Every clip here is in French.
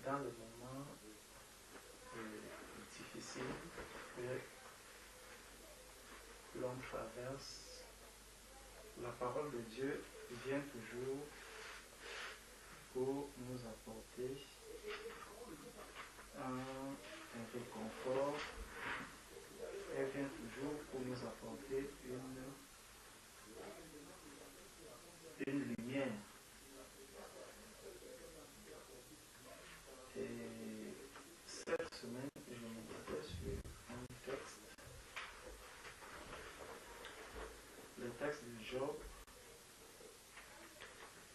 dans le moment difficile que l'on traverse, la parole de Dieu vient toujours pour nous apporter un réconfort. Elle vient toujours pour nous apporter une lumière. Et cette semaine, je m'étais sur un texte, le texte de Job,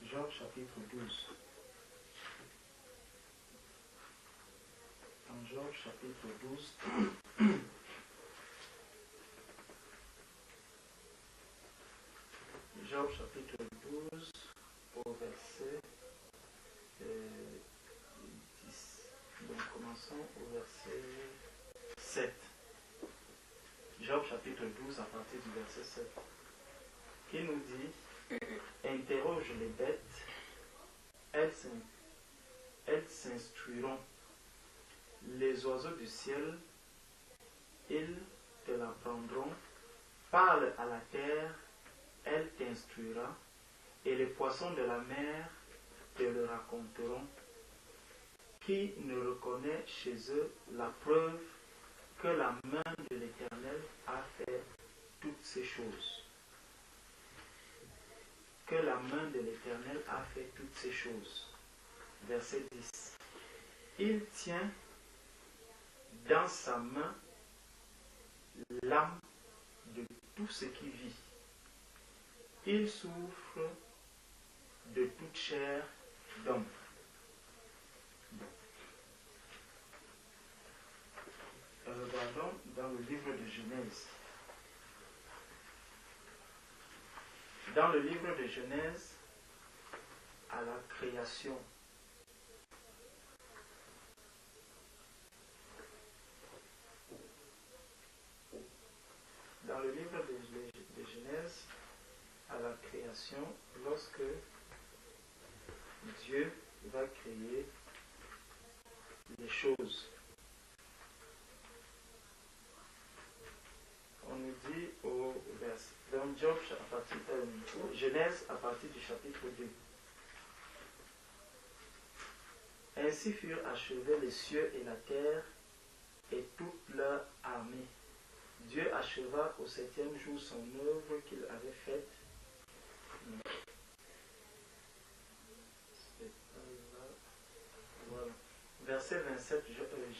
Job chapitre 12. En Job chapitre 12, Job chapitre 12, au verset 10. Donc commençons au verset 7. Job chapitre 12 à partir du verset 7. Qui nous dit: interroge les bêtes, elles s'instruiront. Les oiseaux du ciel, ils te l'apprendront. Parle à la terre, elle t'instruira. Et les poissons de la mer te le raconteront. Qui ne reconnaît chez eux la preuve que la main de l'Éternel a fait toutes ces choses? Que la main de l'Éternel a fait toutes ces choses. Verset 10. Il tient dans sa main l'âme de tout ce qui vit. Il souffre de toute chair d'homme. Regardons dans le livre de Genèse. Dans le livre de Genèse, à la création, dans le livre de Genèse, à la création, lorsque Dieu va créer les choses, on nous dit au verset, dans Job, Genèse à partir du chapitre 2. Ainsi furent achevés les cieux et la terre et toute leur armée. Dieu acheva au 7e jour son œuvre qu'il avait faite. Voilà. Verset 27,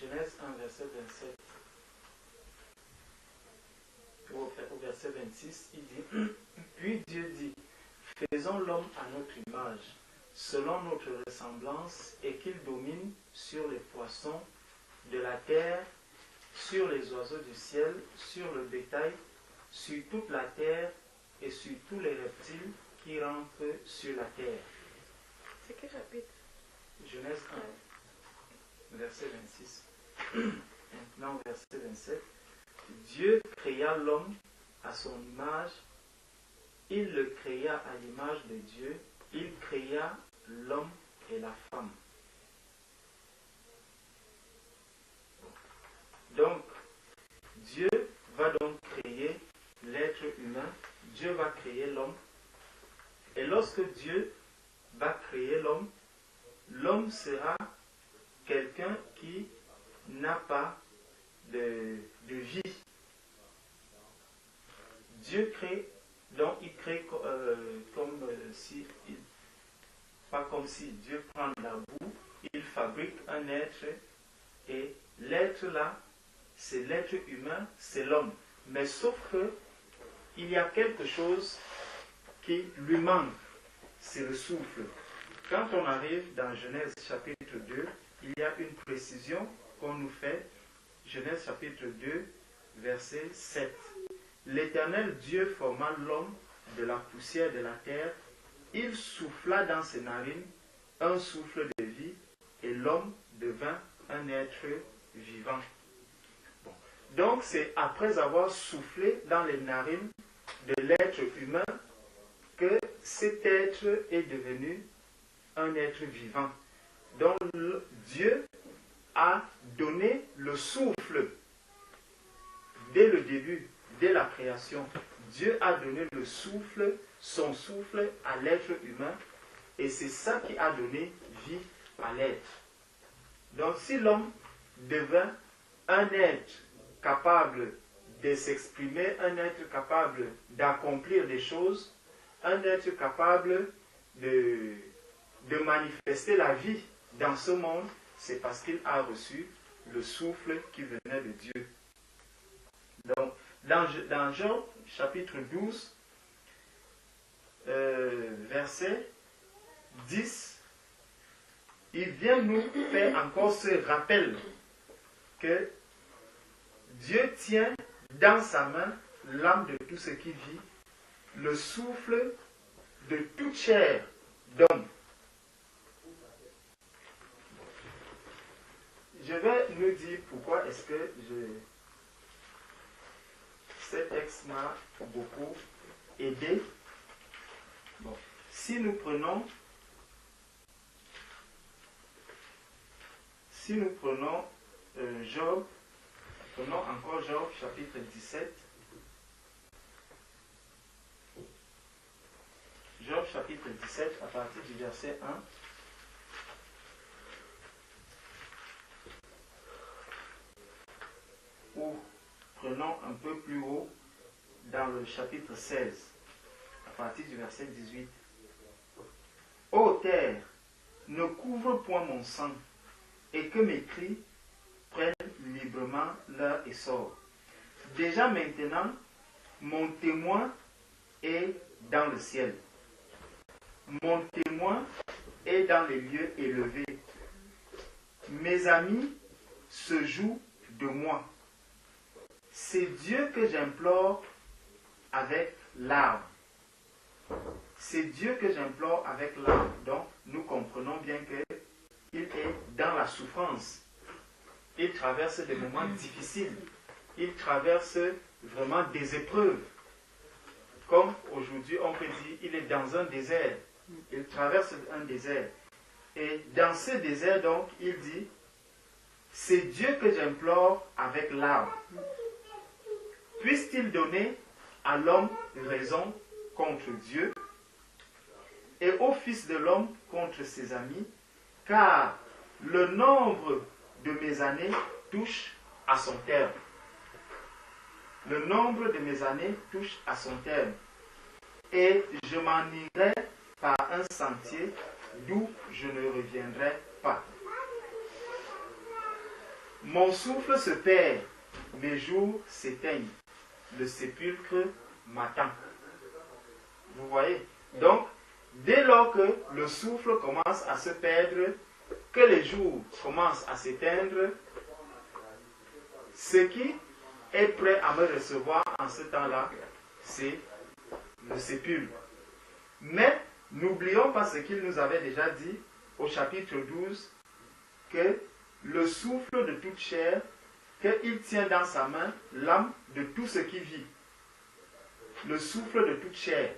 Genèse 1, verset 27. Au verset 26, il dit: puis Dieu dit, faisons l'homme à notre image, selon notre ressemblance, et qu'il domine sur les poissons de la terre, sur les oiseaux du ciel, sur le bétail, sur toute la terre et sur tous les reptiles qui rampent sur la terre. C'est quel chapitre? Genèse 1, verset 26. Maintenant, verset 27. Dieu créa l'homme à son image, il le créa à l'image de Dieu, il créa l'homme et la femme. Donc, Dieu va donc créer l'être humain, Dieu va créer l'homme, et lorsque Dieu va créer l'homme, l'homme sera quelqu'un qui n'a pas de vie. Dieu crée, donc il crée pas comme si Dieu prend de la boue, il fabrique un être, et l'être là, c'est l'être humain, c'est l'homme. Mais sauf que il y a quelque chose qui lui manque, c'est le souffle. Quand on arrive dans Genèse chapitre 2, il y a une précision qu'on nous fait. Genèse chapitre 2, verset 7. L'Éternel Dieu forma l'homme de la poussière de la terre. Il souffla dans ses narines un souffle de vie, et l'homme devint un être vivant. Bon. Donc c'est après avoir soufflé dans les narines de l'être humain que cet être est devenu un être vivant. dont Dieu a donné le souffle dès le début, dès la création. Dieu a donné le souffle, son souffle à l'être humain, et c'est ça qui a donné vie à l'être. Donc si l'homme devint un être capable de s'exprimer, un être capable d'accomplir des choses, un être capable de manifester la vie dans ce monde, c'est parce qu'il a reçu le souffle qui venait de Dieu. Donc, dans Job, chapitre 12, verset 10, il vient nous faire encore ce rappel que Dieu tient dans sa main l'âme de tout ce qui vit, le souffle de toute chair d'homme. Je vais nous dire pourquoi est-ce que ce texte m'a beaucoup aidé. Bon. Si nous prenons Job, prenons encore Job chapitre 17. Job chapitre 17 à partir du verset 1. Ou prenons un peu plus haut dans le chapitre 16 à partir du verset 18. Ô terre, ne couvre point mon sang, et que mes cris prennent librement leur essor. Déjà maintenant, mon témoin est dans le ciel. Mon témoin est dans les lieux élevés. Mes amis se jouent de moi. C'est Dieu que j'implore avec larmes. C'est Dieu que j'implore avec larmes. Donc, nous comprenons bien qu'il est dans la souffrance. Il traverse des moments difficiles. Il traverse vraiment des épreuves. Comme aujourd'hui, on peut dire, il est dans un désert. Il traverse un désert. Et dans ce désert, donc, il dit, c'est Dieu que j'implore avec larmes. Puisse-t-il donner à l'homme raison contre Dieu et au Fils de l'homme contre ses amis, car le nombre de mes années touche à son terme. Le nombre de mes années touche à son terme. Et je m'en irai par un sentier d'où je ne reviendrai pas. Mon souffle se perd, mes jours s'éteignent. Le sépulcre m'attend. Vous voyez? Donc, dès lors que le souffle commence à se perdre, que les jours commencent à s'éteindre, ce qui est prêt à me recevoir en ce temps-là, c'est le sépulcre. Mais n'oublions pas ce qu'il nous avait déjà dit au chapitre 12, que le souffle de toute chair, qu'il tient dans sa main l'âme de tout ce qui vit. Le souffle de toute chair.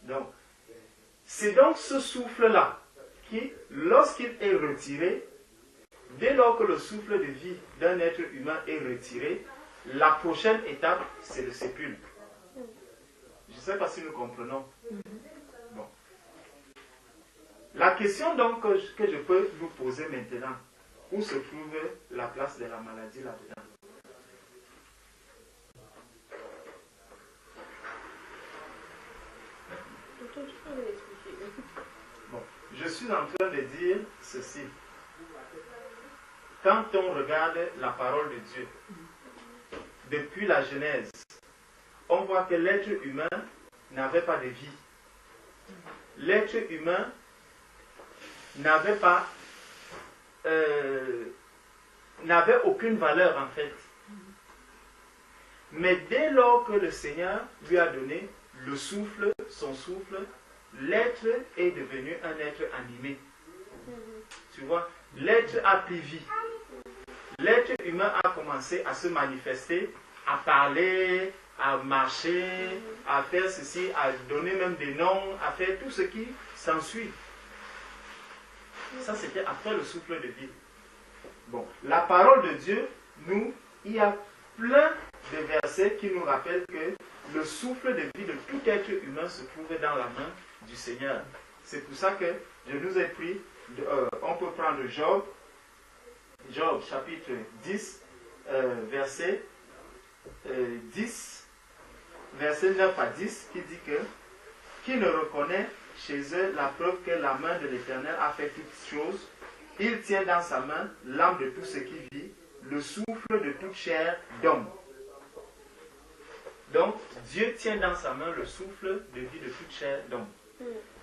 Donc, c'est donc ce souffle-là qui, lorsqu'il est retiré, dès lors que le souffle de vie d'un être humain est retiré, la prochaine étape, c'est le sépulcre. Je ne sais pas si nous comprenons. Bon. La question donc que je peux vous poser maintenant, où se trouve la place de la maladie là-dedans? Bon, je suis en train de dire ceci. Quand on regarde la parole de Dieu, depuis la Genèse, on voit que l'être humain n'avait pas de vie. L'être humain n'avait pas n'avait aucune valeur en fait. Mais dès lors que le Seigneur lui a donné le souffle, son souffle, l'être est devenu un être animé. Tu vois, l'être a pris vie. L'être humain a commencé à se manifester, à parler, à marcher, à faire ceci, à donner même des noms, à faire tout ce qui s'ensuit. Ça, c'était après le souffle de vie. Bon, la parole de Dieu, il y a plein de versets qui nous rappellent que le souffle de vie de tout être humain se trouve dans la main du Seigneur. C'est pour ça que je nous ai pris, on peut prendre Job chapitre 10, verset 10, verset 9 à 10, qui dit que qui ne reconnaît chez eux la preuve que la main de l'Éternel a fait toutes choses. Il tient dans sa main l'âme de tout ce qui vit, le souffle de toute chair d'homme. Donc, Dieu tient dans sa main le souffle de vie de toute chair d'homme.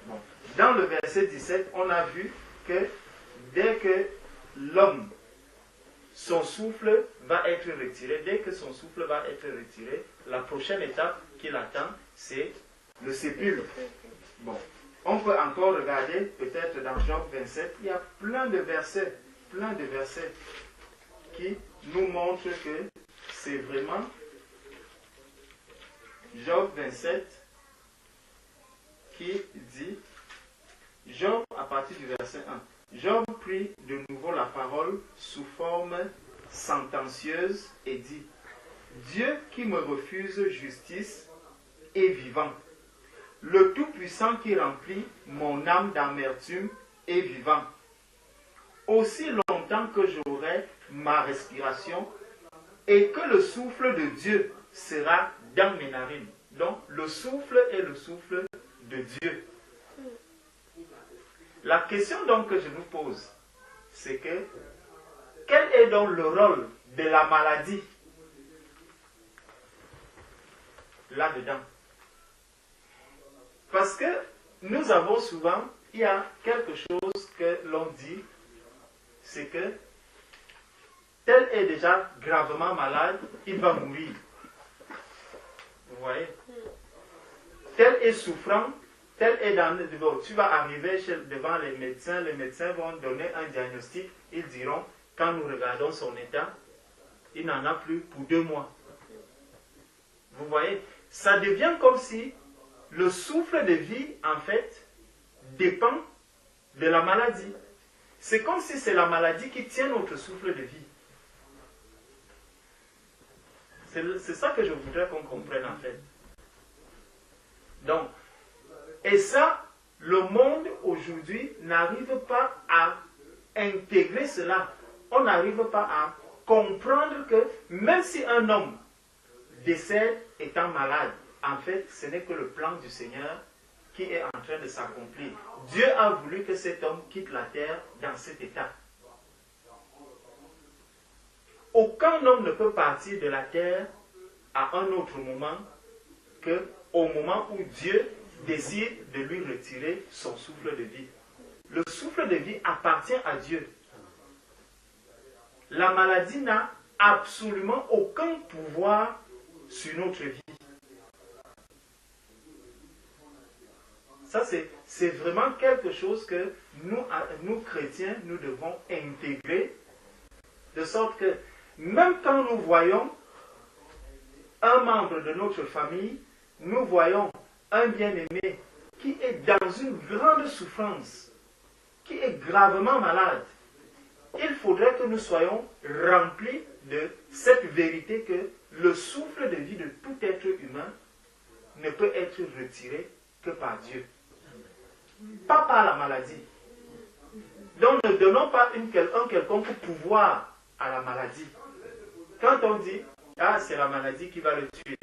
Bon. Dans le verset 17, on a vu que dès que l'homme, son souffle va être retiré, dès que son souffle va être retiré, la prochaine étape qui l'attend, c'est le sépulcre. Bon. On peut encore regarder, peut-être dans Job 27, il y a plein de versets qui nous montrent que c'est vraiment Job 27 qui dit, Job à partir du verset 1, Job prit de nouveau la parole sous forme sentencieuse et dit, Dieu qui me refuse justice est vivant. Le Tout-Puissant qui remplit mon âme d'amertume est vivant. Aussi longtemps que j'aurai ma respiration et que le souffle de Dieu sera dans mes narines. Donc, le souffle est le souffle de Dieu. La question donc que je nous pose, c'est que, quel est donc le rôle de la maladie là-dedans? Parce que nous avons souvent, il y a quelque chose que l'on dit, c'est que tel est déjà gravement malade, il va mourir. Vous voyez? Tel est souffrant, tel est dans... Tu vas arriver devant les médecins vont donner un diagnostic, ils diront, quand nous regardons son état, il n'en a plus pour 2 mois. Vous voyez? Ça devient comme si le souffle de vie, en fait, dépend de la maladie. C'est comme si c'est la maladie qui tient notre souffle de vie. C'est ça que je voudrais qu'on comprenne, en fait. Donc, et ça, le monde aujourd'hui n'arrive pas à intégrer cela. On n'arrive pas à comprendre que même si un homme décède étant malade, en fait, ce n'est que le plan du Seigneur qui est en train de s'accomplir. Dieu a voulu que cet homme quitte la terre dans cet état. Aucun homme ne peut partir de la terre à un autre moment qu'au moment où Dieu décide de lui retirer son souffle de vie. Le souffle de vie appartient à Dieu. La maladie n'a absolument aucun pouvoir sur notre vie. Ça, c'est vraiment quelque chose que nous, chrétiens, nous devons intégrer, de sorte que même quand nous voyons un membre de notre famille, nous voyons un bien-aimé qui est dans une grande souffrance, qui est gravement malade, il faudrait que nous soyons remplis de cette vérité que le souffle de vie de tout être humain ne peut être retiré que par Dieu. Pas par la maladie. Donc ne donnons pas un quelconque pouvoir à la maladie. Quand on dit, ah, c'est la maladie qui va le tuer.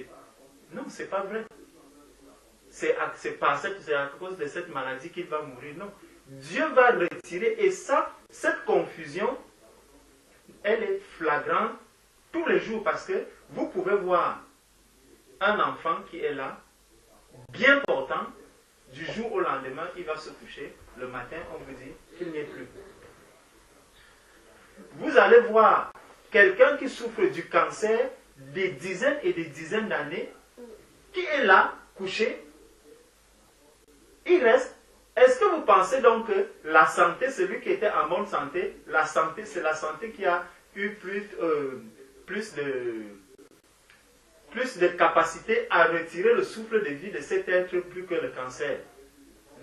Non, ce n'est pas vrai. C'est à cause de cette maladie qu'il va mourir. Non. Dieu va retirer, et ça, cette confusion, elle est flagrante tous les jours, parce que vous pouvez voir un enfant qui est là, bien portant, du jour au lendemain, il va se coucher, le matin, on vous dit qu'il n'y est plus. Vous allez voir quelqu'un qui souffre du cancer des dizaines et des dizaines d'années, qui est là, couché, il reste. Est-ce que vous pensez donc que la santé, celui qui était en bonne santé, la santé, c'est la santé qui a eu plus de capacité à retirer le souffle de vie de cet être plus que le cancer?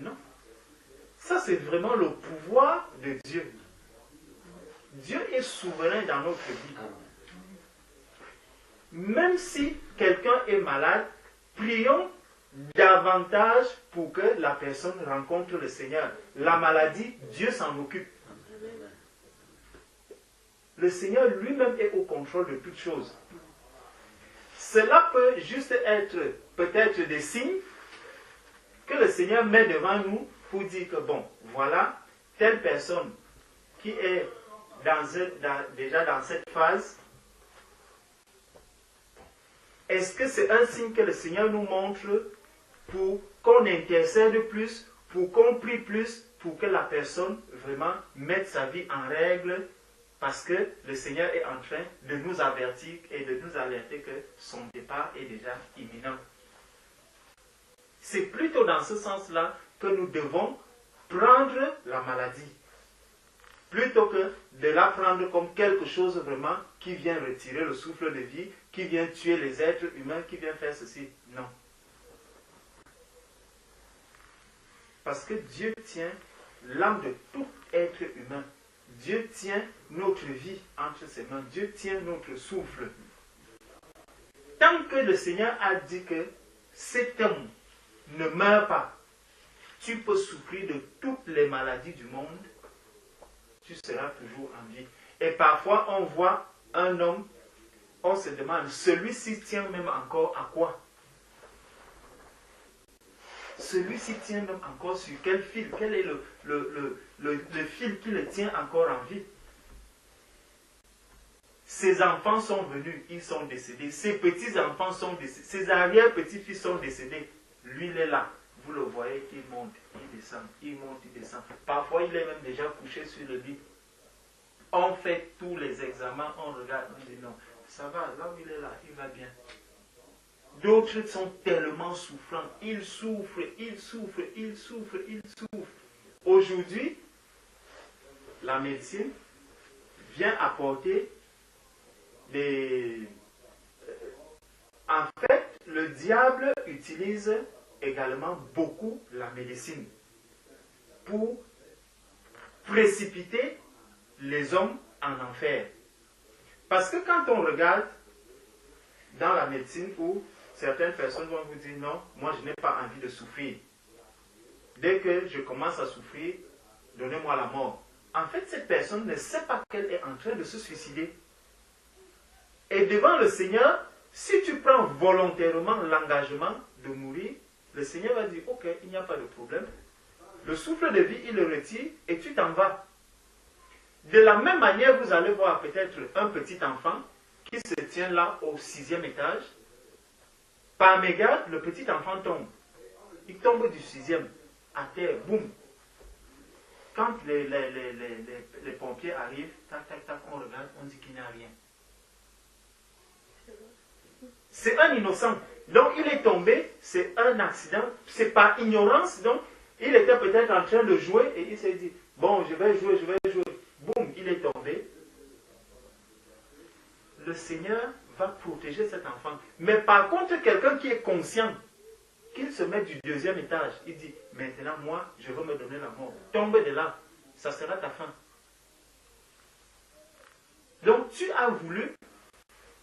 Non. Ça, c'est vraiment le pouvoir de Dieu. Dieu est souverain dans notre vie. Même si quelqu'un est malade, prions davantage pour que la personne rencontre le Seigneur. La maladie, Dieu s'en occupe. Le Seigneur lui-même est au contrôle de toutes choses. Cela peut juste être peut-être des signes que le Seigneur met devant nous pour dire que bon, voilà, telle personne qui est déjà dans cette phase, est-ce que c'est un signe que le Seigneur nous montre pour qu'on intercède plus, pour qu'on prie plus, pour que la personne vraiment mette sa vie en règle, parce que le Seigneur est en train de nous avertir et de nous alerter que son départ est déjà imminent. C'est plutôt dans ce sens-là que nous devons prendre la maladie, plutôt que de la prendre comme quelque chose vraiment qui vient retirer le souffle de vie, qui vient tuer les êtres humains, qui vient faire ceci. Non. Parce que Dieu tient l'âme de tout être humain. Dieu tient notre vie entre ses mains. Dieu tient notre souffle. Tant que le Seigneur a dit que cet homme ne meurt pas, tu peux souffrir de toutes les maladies du monde, tu seras toujours en vie. Et parfois, on voit un homme, on se demande, celui-ci tient même encore à quoi? Celui-ci tient même encore sur quel fil? Quel est le fil qui le tient encore en vie? Ses enfants sont venus, ils sont décédés. Ses petits-enfants sont décédés. Ses arrière-petits-fils sont décédés. Lui, il est là. Vous le voyez, il monte, il descend, il monte, il descend. Parfois, il est même déjà couché sur le lit. On fait tous les examens, on regarde, on dit non, ça va, là où il est là, il va bien. D'autres sont tellement souffrants. Ils souffrent, ils souffrent, ils souffrent, ils souffrent. Aujourd'hui, la médecine vient apporter des... En fait, le diable utilise également beaucoup la médecine pour précipiter les hommes en enfer. Parce que quand on regarde dans la médecine où certaines personnes vont vous dire non, moi je n'ai pas envie de souffrir. Dès que je commence à souffrir, donnez-moi la mort. En fait, cette personne ne sait pas qu'elle est en train de se suicider. Et devant le Seigneur, si tu prends volontairement l'engagement de mourir, le Seigneur va dire, ok, il n'y a pas de problème. Le souffle de vie, il le retire et tu t'en vas. De la même manière, vous allez voir peut-être un petit enfant qui se tient là au 6e étage. Par mégarde, le petit enfant tombe. Il tombe du 6e à terre, boum. Quand les pompiers arrivent, tac, tac, tac, on regarde, on dit qu'il n'y a rien. C'est un innocent. Donc il est tombé, c'est un accident, c'est par ignorance. Donc il était peut-être en train de jouer et il s'est dit, bon, je vais jouer, je vais jouer. Boum, il est tombé. Le Seigneur va protéger cet enfant. Mais par contre, quelqu'un qui est conscient, qu'il se met du 2e étage, il dit, maintenant moi, je veux me donner la mort. Tombe de là, ça sera ta fin. Donc tu as voulu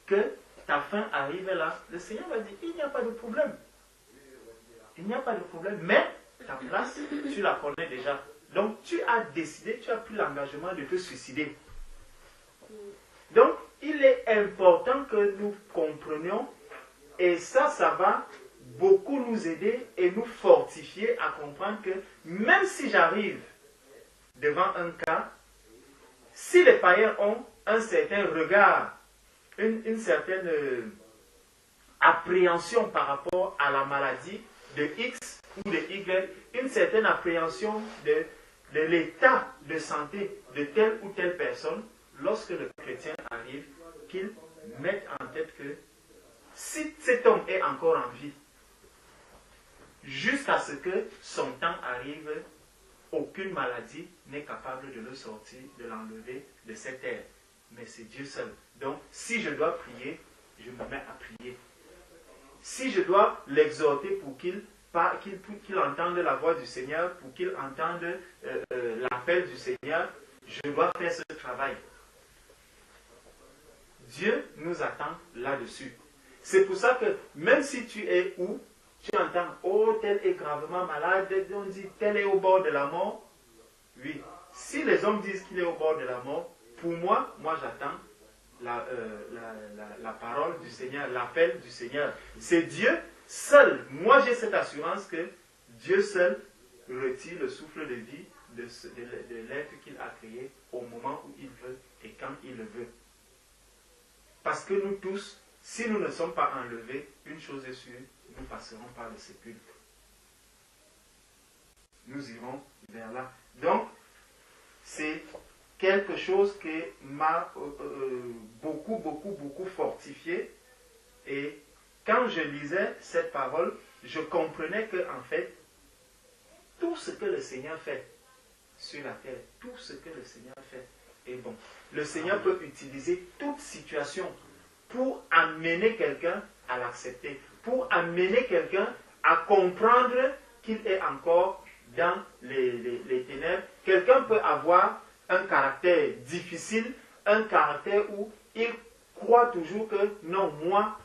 que ta fin arrive là. Le Seigneur va dire, il n'y a pas de problème. Il n'y a pas de problème, mais ta place, tu la connais déjà. Donc tu as décidé, tu as pris l'engagement de te suicider. Donc il est important que nous comprenions, et ça va beaucoup nous aider et nous fortifier à comprendre que même si j'arrive devant un cas, si les païens ont un certain regard, une certaine appréhension par rapport à la maladie de X ou de Y, une certaine appréhension de l'état de santé de telle ou telle personne, lorsque le chrétien arrive, qu'il mette en tête que si cet homme est encore en vie, jusqu'à ce que son temps arrive, aucune maladie n'est capable de le sortir, de l'enlever de cette terre. Mais c'est Dieu seul. Donc, si je dois prier, je me mets à prier. Si je dois l'exhorter pour qu'il qu'il entende la voix du Seigneur, pour qu'il entende l'appel du Seigneur, je dois faire ce travail. Dieu nous attend là-dessus. C'est pour ça que même si tu es où, tu entends, oh, tel est gravement malade, on dit, tel est au bord de la mort. Oui, si les hommes disent qu'il est au bord de la mort, pour moi j'attends la parole du Seigneur, l'appel du Seigneur. C'est Dieu seul. Moi j'ai cette assurance que Dieu seul retire le souffle de vie de l'être qu'il a créé au moment où il veut et quand il le veut. Parce que nous tous, si nous ne sommes pas enlevés, une chose est sûre, nous passerons par le sépulcre. Nous irons vers là. Donc, c'est quelque chose qui m'a beaucoup fortifié. Et quand je lisais cette parole, je comprenais que, en fait, tout ce que le Seigneur fait sur la terre, tout ce que le Seigneur fait est bon. Le Seigneur peut utiliser toute situation pour amener quelqu'un à l'accepter, pour amener quelqu'un à comprendre qu'il est encore dans les ténèbres. Quelqu'un peut avoir un caractère difficile, un caractère où il croit toujours que non, moi,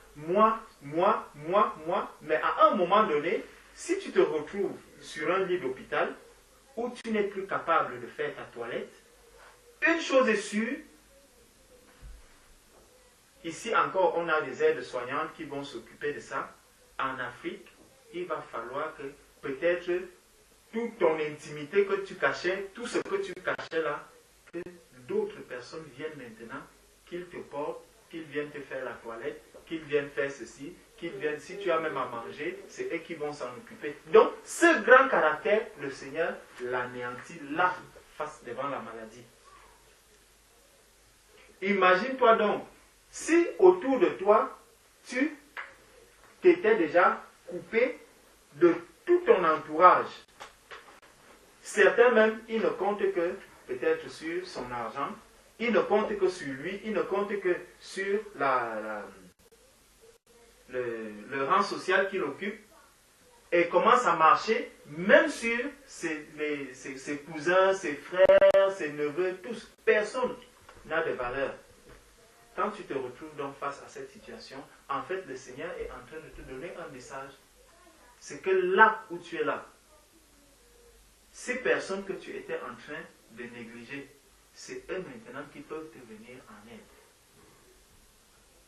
mais à un moment donné, si tu te retrouves sur un lit d'hôpital où tu n'es plus capable de faire ta toilette, une chose est sûre, ici encore on a des aides-soignantes qui vont s'occuper de ça. En Afrique, il va falloir que peut-être toute ton intimité que tu cachais, tout ce que tu cachais là, que d'autres personnes viennent maintenant, qu'ils te portent, qu'ils viennent te faire la toilette, qu'ils viennent faire ceci, qu'ils viennent, si tu as même à manger, c'est eux qui vont s'en occuper. Donc, ce grand caractère, le Seigneur l'anéantit là, face devant la maladie. Imagine-toi donc, si autour de toi, tu t'étais déjà coupé de tout ton entourage. Certains même, ils ne comptent que peut-être sur son argent, ils ne comptent que sur lui, ils ne comptent que sur le rang social qu'il occupe, et commence à marcher, même sur ses cousins, ses frères, ses neveux, tous. Personne n'a de valeur. Quand tu te retrouves donc face à cette situation, en fait, le Seigneur est en train de te donner un message. C'est que là où tu es là, ces personnes que tu étais en train de négliger, c'est eux maintenant qui peuvent te venir en aide.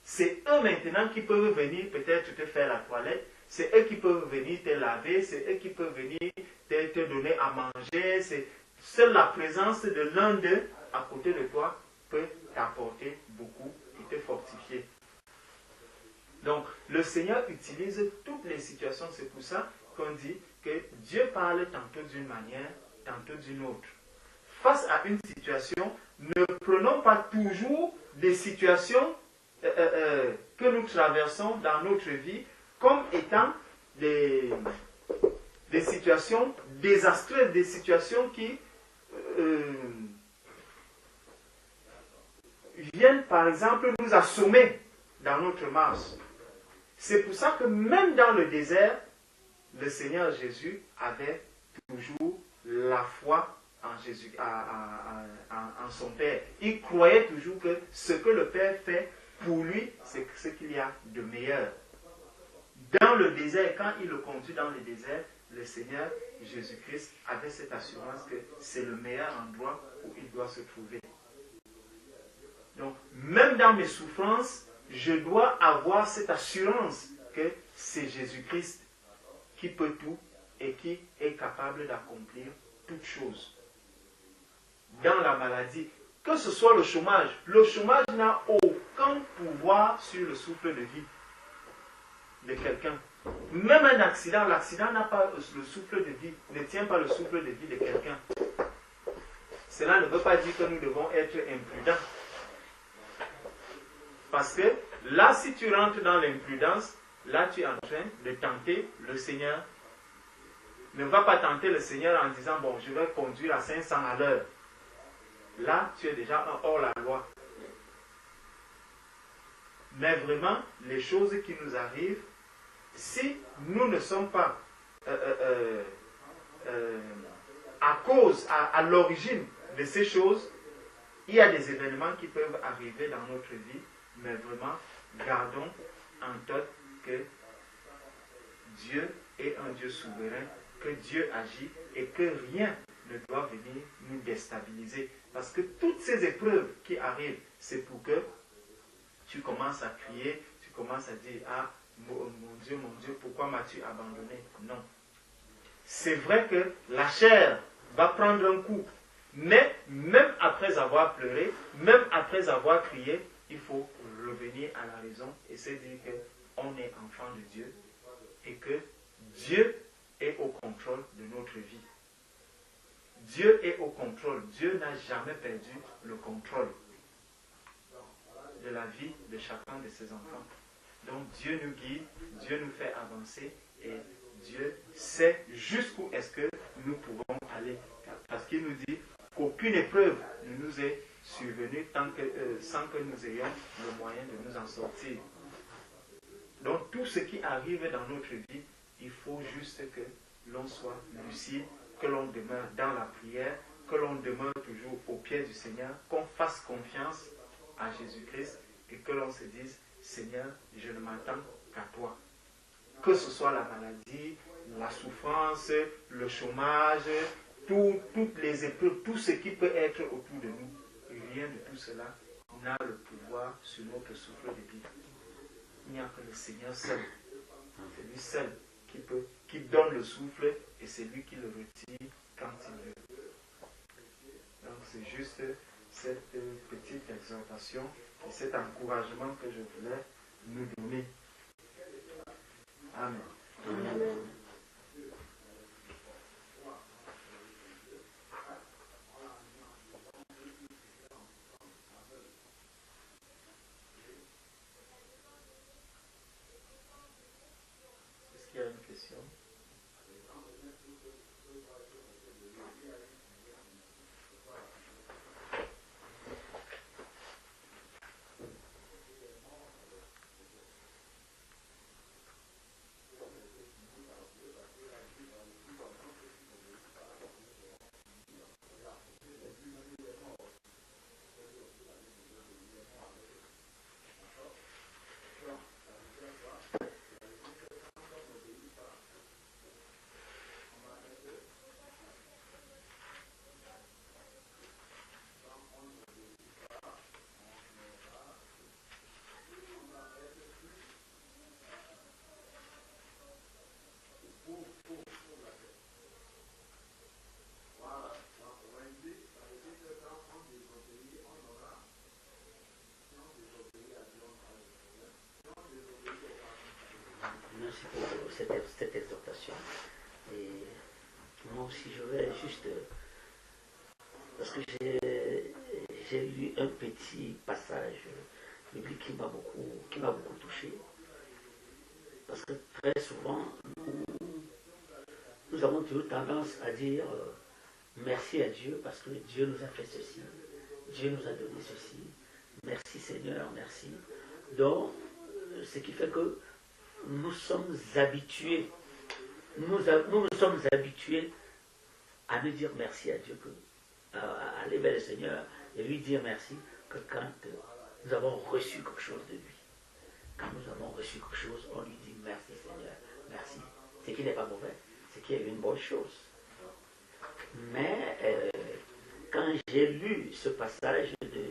C'est eux maintenant qui peuvent venir peut-être te faire la toilette, c'est eux qui peuvent venir te laver, c'est eux qui peuvent venir te donner à manger. Seule la présence de l'un d'eux à côté de toi peut t'apporter beaucoup et te fortifier. Donc, le Seigneur utilise toutes les situations. C'est pour ça qu'on dit que Dieu parle tantôt d'une manière, tantôt d'une autre. Face à une situation, ne prenons pas toujours des situations que nous traversons dans notre vie comme étant des situations désastreuses, des situations qui viennent par exemple nous assommer dans notre marche. C'est pour ça que même dans le désert, le Seigneur Jésus avait toujours la foi en Jésus, en son Père. Il croyait toujours que ce que le Père fait pour lui, c'est ce qu'il y a de meilleur. Dans le désert, quand il le conduit dans le désert, le Seigneur Jésus-Christ avait cette assurance que c'est le meilleur endroit où il doit se trouver. Donc, même dans mes souffrances, je dois avoir cette assurance que c'est Jésus-Christ qui peut tout et qui est capable d'accomplir toutes choses. Dans la maladie, que ce soit le chômage n'a aucun pouvoir sur le souffle de vie de quelqu'un. Même un accident, l'accident n'a pas le souffle de vie, ne tient pas le souffle de vie de quelqu'un. Cela ne veut pas dire que nous devons être imprudents. Parce que là, si tu rentres dans l'imprudence, là tu es en train de tenter le Seigneur. Ne va pas tenter le Seigneur en disant, bon, je vais conduire à 500 à l'heure. Là, tu es déjà hors la loi. Mais vraiment, les choses qui nous arrivent, si nous ne sommes pas à cause, à l'origine de ces choses, il y a des événements qui peuvent arriver dans notre vie, mais vraiment, gardons en tête que Dieu est un Dieu souverain, que Dieu agit et que rien ne doit venir nous déstabiliser. Parce que toutes ces épreuves qui arrivent, c'est pour que tu commences à crier, tu commences à dire, ah, mon Dieu, pourquoi m'as-tu abandonné? Non. C'est vrai que la chair va prendre un coup, mais même après avoir pleuré, même après avoir crié, il faut revenir à la raison et se dire qu'on est enfant de Dieu et que Dieu est au contrôle de notre vie. Dieu est au contrôle. Dieu n'a jamais perdu le contrôle de la vie de chacun de ses enfants. Donc Dieu nous guide, Dieu nous fait avancer et Dieu sait jusqu'où est-ce que nous pouvons aller. Parce qu'il nous dit qu'aucune épreuve ne nous est survenue sans que nous ayons le moyen de nous en sortir. Donc tout ce qui arrive dans notre vie, il faut juste que l'on soit lucide, que l'on demeure dans la prière, que l'on demeure toujours au pied du Seigneur, qu'on fasse confiance à Jésus-Christ et que l'on se dise, Seigneur, je ne m'attends qu'à toi. Que ce soit la maladie, la souffrance, le chômage, toutes les épreuves, tout ce qui peut être autour de nous, rien de tout cela n'a le pouvoir sur notre souffle de vie. Il n'y a que le Seigneur seul. C'est lui seul qui donne le souffle et c'est lui qui le retire quand il veut. Donc c'est juste cette petite exhortation et cet encouragement que je voulais nous donner. Amen. Amen. Est-ce qu'il y a une question? Merci pour cette exhortation. Et moi aussi, je vais juste... Parce que j'ai lu un petit passage biblique qui m'a beaucoup touché. Parce que très souvent, nous avons toujours tendance à dire merci à Dieu parce que Dieu nous a fait ceci, Dieu nous a donné ceci, merci Seigneur, merci. Donc, ce qui fait que nous sommes habitués, nous sommes habitués à ne dire merci à Dieu, à aller vers le Seigneur et lui dire merci que quand nous avons reçu quelque chose de lui. Quand nous avons reçu quelque chose, on lui dit merci Seigneur, merci. Ce qui n'est pas mauvais, ce qui est une bonne chose. Mais quand j'ai lu ce passage de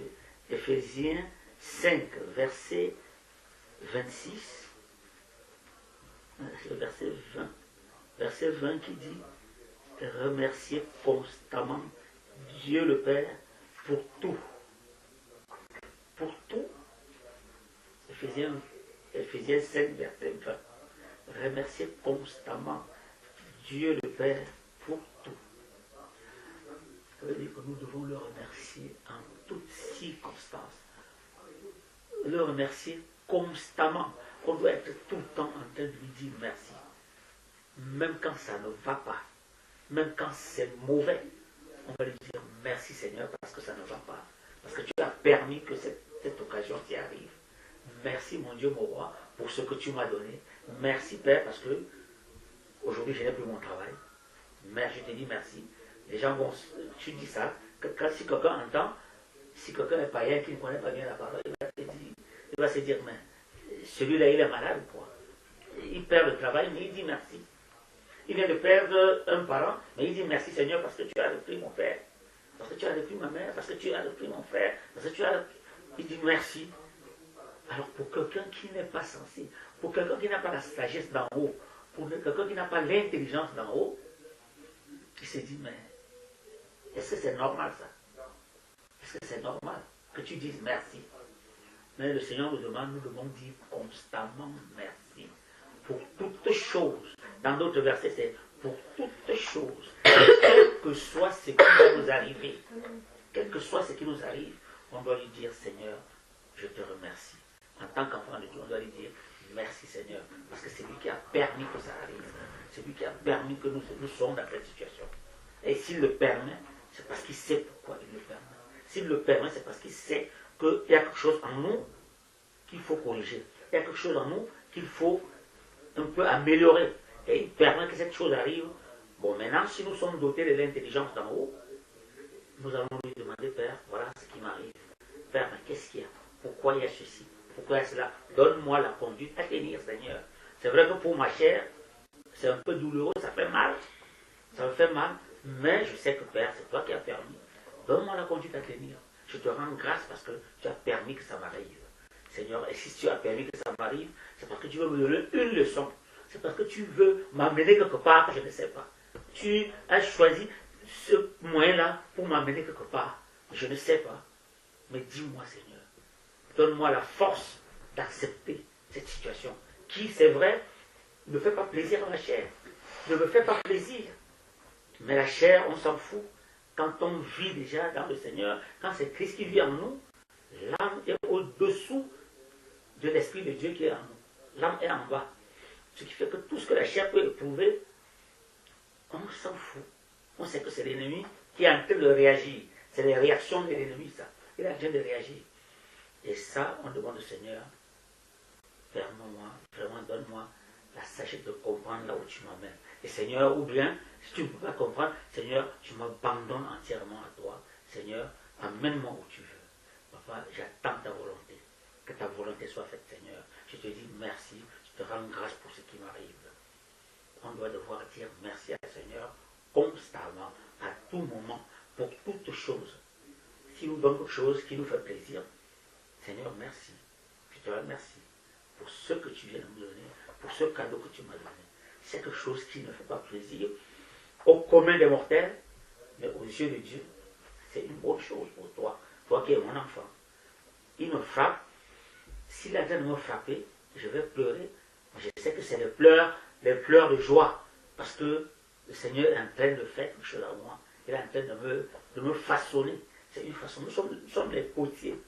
Éphésiens 5, verset 26, c'est le verset 20 qui dit remercier constamment Dieu le Père pour tout. Pour tout. Éphésiens 5, verset 20. Remercier constamment Dieu le Père pour tout. Ça veut dire que nous devons le remercier en toutes circonstances. Le remercier constamment. On doit être tout le temps en train de lui dire merci. Même quand ça ne va pas, même quand c'est mauvais, on va lui dire merci Seigneur parce que ça ne va pas. Parce que tu as permis que cette occasion t'y arrive. Merci mon Dieu, mon roi, pour ce que tu m'as donné. Merci Père parce que aujourd'hui je n'ai plus mon travail, mais je te dis merci. Les gens vont, tu dis ça, si quelqu'un entend, si quelqu'un est païen qui ne connaît pas bien la parole, il va se dire, mais celui-là il est malade ou quoi? Il perd le travail, mais il dit merci. Il vient de perdre un parent, mais il dit merci Seigneur parce que tu as repris mon père, parce que tu as repris ma mère, parce que tu as repris mon frère, parce que tu as... Il dit merci. Alors pour quelqu'un qui n'est pas sensible, pour quelqu'un qui n'a pas la sagesse d'en haut, pour quelqu'un qui n'a pas l'intelligence d'en haut, il se dit, mais est-ce que c'est normal ça? Est-ce que c'est normal que tu dises merci? Mais le Seigneur nous devons dire constamment merci pour toutes choses. Dans d'autres versets, c'est pour toutes choses. Quel que soit ce qui va nous arriver, quel que soit ce qui nous arrive, on doit lui dire, Seigneur, je te remercie. En tant qu'enfant de Dieu, on doit lui dire, merci Seigneur, parce que c'est lui qui a permis que ça arrive. C'est lui qui a permis que nous sommes dans cette situation. Et s'il le permet, c'est parce qu'il sait pourquoi il le permet. S'il le permet, c'est parce qu'il sait qu'il y a quelque chose en nous qu'il faut corriger. Il y a quelque chose en nous qu'il faut un peu améliorer. Et il permet que cette chose arrive. Bon, maintenant, si nous sommes dotés de l'intelligence d'en haut, nous allons lui demander, Père, voilà ce qui m'arrive. Père, mais qu'est-ce qu'il y a? Pourquoi il y a ceci? Pourquoi il y a cela? Donne-moi la conduite à tenir, Seigneur. C'est vrai que pour ma chair, c'est un peu douloureux, ça fait mal. Ça me fait mal, mais je sais que Père, c'est toi qui as permis. Donne-moi la conduite à tenir. Je te rends grâce parce que tu as permis que ça m'arrive. Seigneur, et si tu as permis que ça m'arrive, c'est parce que tu veux me donner une leçon. C'est parce que tu veux m'amener quelque part, je ne sais pas. Tu as choisi ce moyen-là pour m'amener quelque part. Je ne sais pas. Mais dis-moi, Seigneur, donne-moi la force d'accepter cette situation qui, c'est vrai, ne fait pas plaisir à ma chair. Ne me fait pas plaisir. Mais la chair, on s'en fout. Quand on vit déjà dans le Seigneur, quand c'est Christ qui vit en nous, l'âme est au-dessous de l'Esprit de Dieu qui est en nous. L'âme est en bas. Ce qui fait que tout ce que la chair peut éprouver, on s'en fout. On sait que c'est l'ennemi qui est en train de réagir. C'est les réactions de l'ennemi, ça. Il est en train de réagir. Et ça, on demande au Seigneur, permets-moi, vraiment donne-moi la sagesse de comprendre là où tu m'amènes. Et Seigneur, ou bien, si tu ne peux pas comprendre, Seigneur, je m'abandonne entièrement à toi. Seigneur, amène-moi où tu veux. Papa, j'attends ta volonté. Que ta volonté soit faite, Seigneur. Je te dis merci, je te rends grâce pour ce qui m'arrive. On doit devoir dire merci à Seigneur constamment, à tout moment, pour toutes choses. S'il nous donne quelque chose qui nous fait plaisir, Seigneur, merci. Je te remercie pour ce que tu viens de me donner, pour ce cadeau que tu m'as donné. C'est quelque chose qui ne fait pas plaisir au commun des mortels, mais aux yeux de Dieu, c'est une bonne chose pour toi, toi qui es mon enfant. Il me frappe. S'il a de me frapper, je vais pleurer. Je sais que c'est les pleurs de joie, parce que le Seigneur est en train de faire quelque chose à moi. Il est en train de me façonner. C'est une façon. Nous sommes les potiers.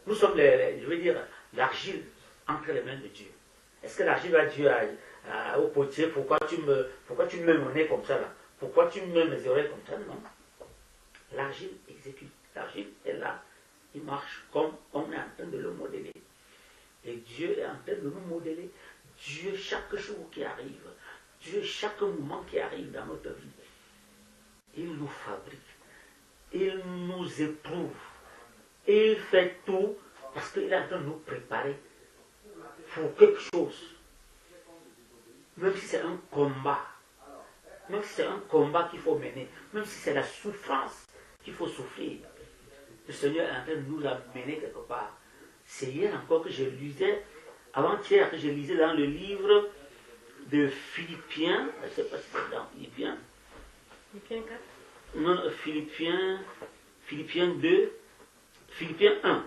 Nous sommes je veux dire, l'argile entre les mains de Dieu. Est-ce que l'argile va dire au potier, pourquoi tu me mets mon nez comme ça là? Pourquoi tu me mets mes oreilles comme ça? Non. L'argile exécute. L'argile est là. Il marche comme on est en train de le modeler. Et Dieu est en train de nous modeler. Dieu, chaque jour qui arrive, Dieu, chaque moment qui arrive dans notre vie, il nous fabrique. Il nous éprouve. Il fait tout parce qu'il est en train de nous préparer pour quelque chose. Même si c'est un combat. Même si c'est un combat qu'il faut mener. Même si c'est la souffrance qu'il faut souffrir. Le Seigneur est en train de nous amener quelque part. C'est hier encore que je lisais, avant-hier que je lisais dans le livre de Philippiens, je ne sais pas si c'est dans Philippiens. Philippiens 4. Non, Philippiens 2, Philippiens 1,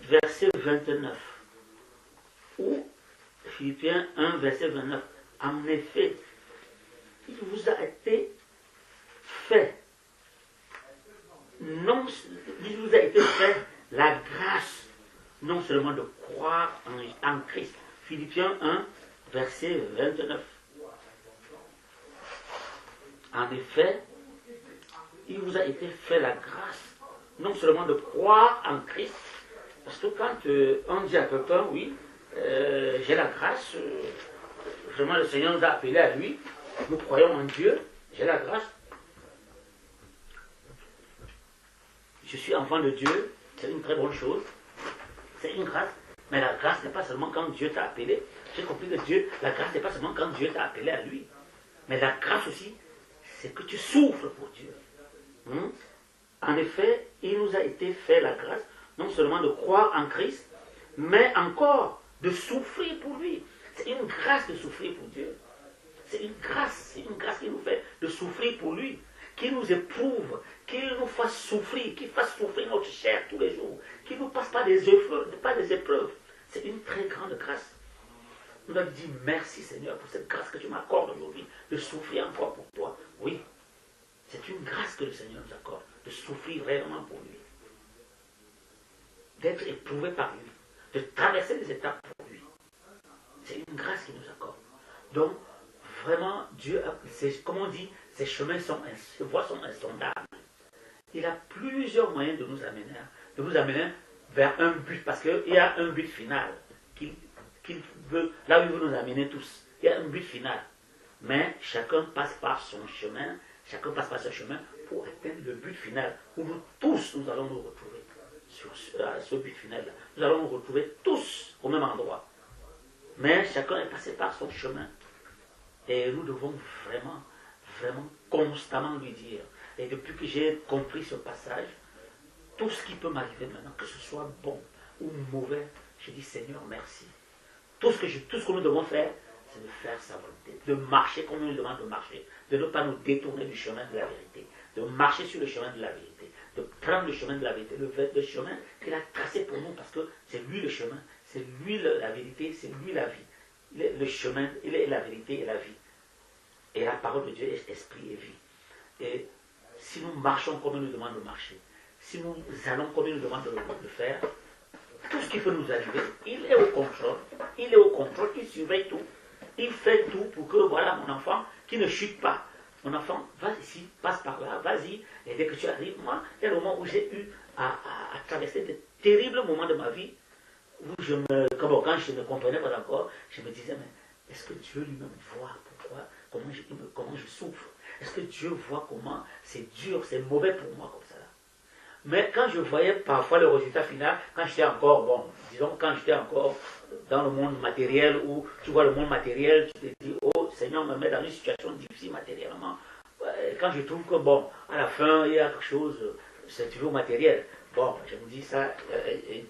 verset 29. Ou Philippiens 1, verset 29. En effet, il vous a été fait. Non, il vous a été fait la grâce, non seulement de croire en Christ. Philippiens 1, verset 29. En effet, il vous a été fait la grâce, non seulement de croire en Christ, parce que quand on dit à quelqu'un, oui, j'ai la grâce, vraiment le Seigneur nous a appelés à lui. Nous croyons en Dieu. J'ai la grâce. Je suis enfant de Dieu. C'est une très bonne chose. C'est une grâce. Mais la grâce n'est pas seulement quand Dieu t'a appelé. J'ai compris que Dieu, la grâce n'est pas seulement quand Dieu t'a appelé à lui. Mais la grâce aussi, c'est que tu souffres pour Dieu. En effet, il nous a été fait la grâce, non seulement de croire en Christ, mais encore de souffrir pour lui. C'est une grâce de souffrir pour Dieu. C'est une grâce qui nous fait de souffrir pour lui, qui nous éprouve, qu'il nous fasse souffrir, qu'il fasse souffrir notre chair tous les jours, qu'il ne nous passe pas des épreuves. C'est une très grande grâce. Nous avons dit merci Seigneur pour cette grâce que tu m'accordes aujourd'hui, de souffrir encore pour toi. Oui, c'est une grâce que le Seigneur nous accorde, de souffrir réellement pour lui. D'être éprouvé par lui, de traverser des étapes pour lui. C'est une grâce qu'il nous accorde. Donc, vraiment, Dieu, comme on dit, ses voies sont insondables. Il a plusieurs moyens de nous amener vers un but, parce qu'il y a un but final qu'il veut, là où il veut nous amener tous. Il y a un but final. Mais chacun passe par son chemin, pour atteindre le but final, où nous tous, nous allons nous retrouver sur ce but final-là. Nous allons nous retrouver tous au même endroit. Mais chacun est passé par son chemin. Et nous devons vraiment, vraiment constamment lui dire. Et depuis que j'ai compris ce passage, tout ce qui peut m'arriver maintenant, que ce soit bon ou mauvais, je dis Seigneur, merci. Tout ce que nous devons faire, c'est de faire sa volonté, de marcher comme il nous demande de marcher, de ne pas nous détourner du chemin de la vérité, de marcher sur le chemin de la vérité, de prendre le chemin de la vérité, le chemin qu'il a tracé pour nous, parce que c'est lui le chemin, c'est lui la vérité, c'est lui la vie. Le chemin, il est la vérité et la vie. Et la parole de Dieu est esprit et vie. Et si nous marchons comme il nous demande de marcher, si nous allons comme il nous demande de le faire, tout ce qui peut nous arriver, il est au contrôle, il surveille tout, il fait tout pour que, voilà, mon enfant, qui ne chute pas. Mon enfant, va ici, passe par là, vas-y, et dès que tu arrives, moi, il y a le moment où j'ai eu à traverser de terribles moments de ma vie, où quand je ne comprenais pas encore, je me disais, mais est-ce que Dieu lui-même voit comment je souffre? Est-ce que Dieu voit comment c'est dur, c'est mauvais pour moi comme ça? Mais quand je voyais parfois le résultat final, quand j'étais encore, quand j'étais encore dans le monde matériel, où tu vois le monde matériel, tu te dis, oh Seigneur me met dans une situation difficile matériellement. Quand je trouve que, à la fin, il y a quelque chose, c'est toujours matériel. Je me dis ça,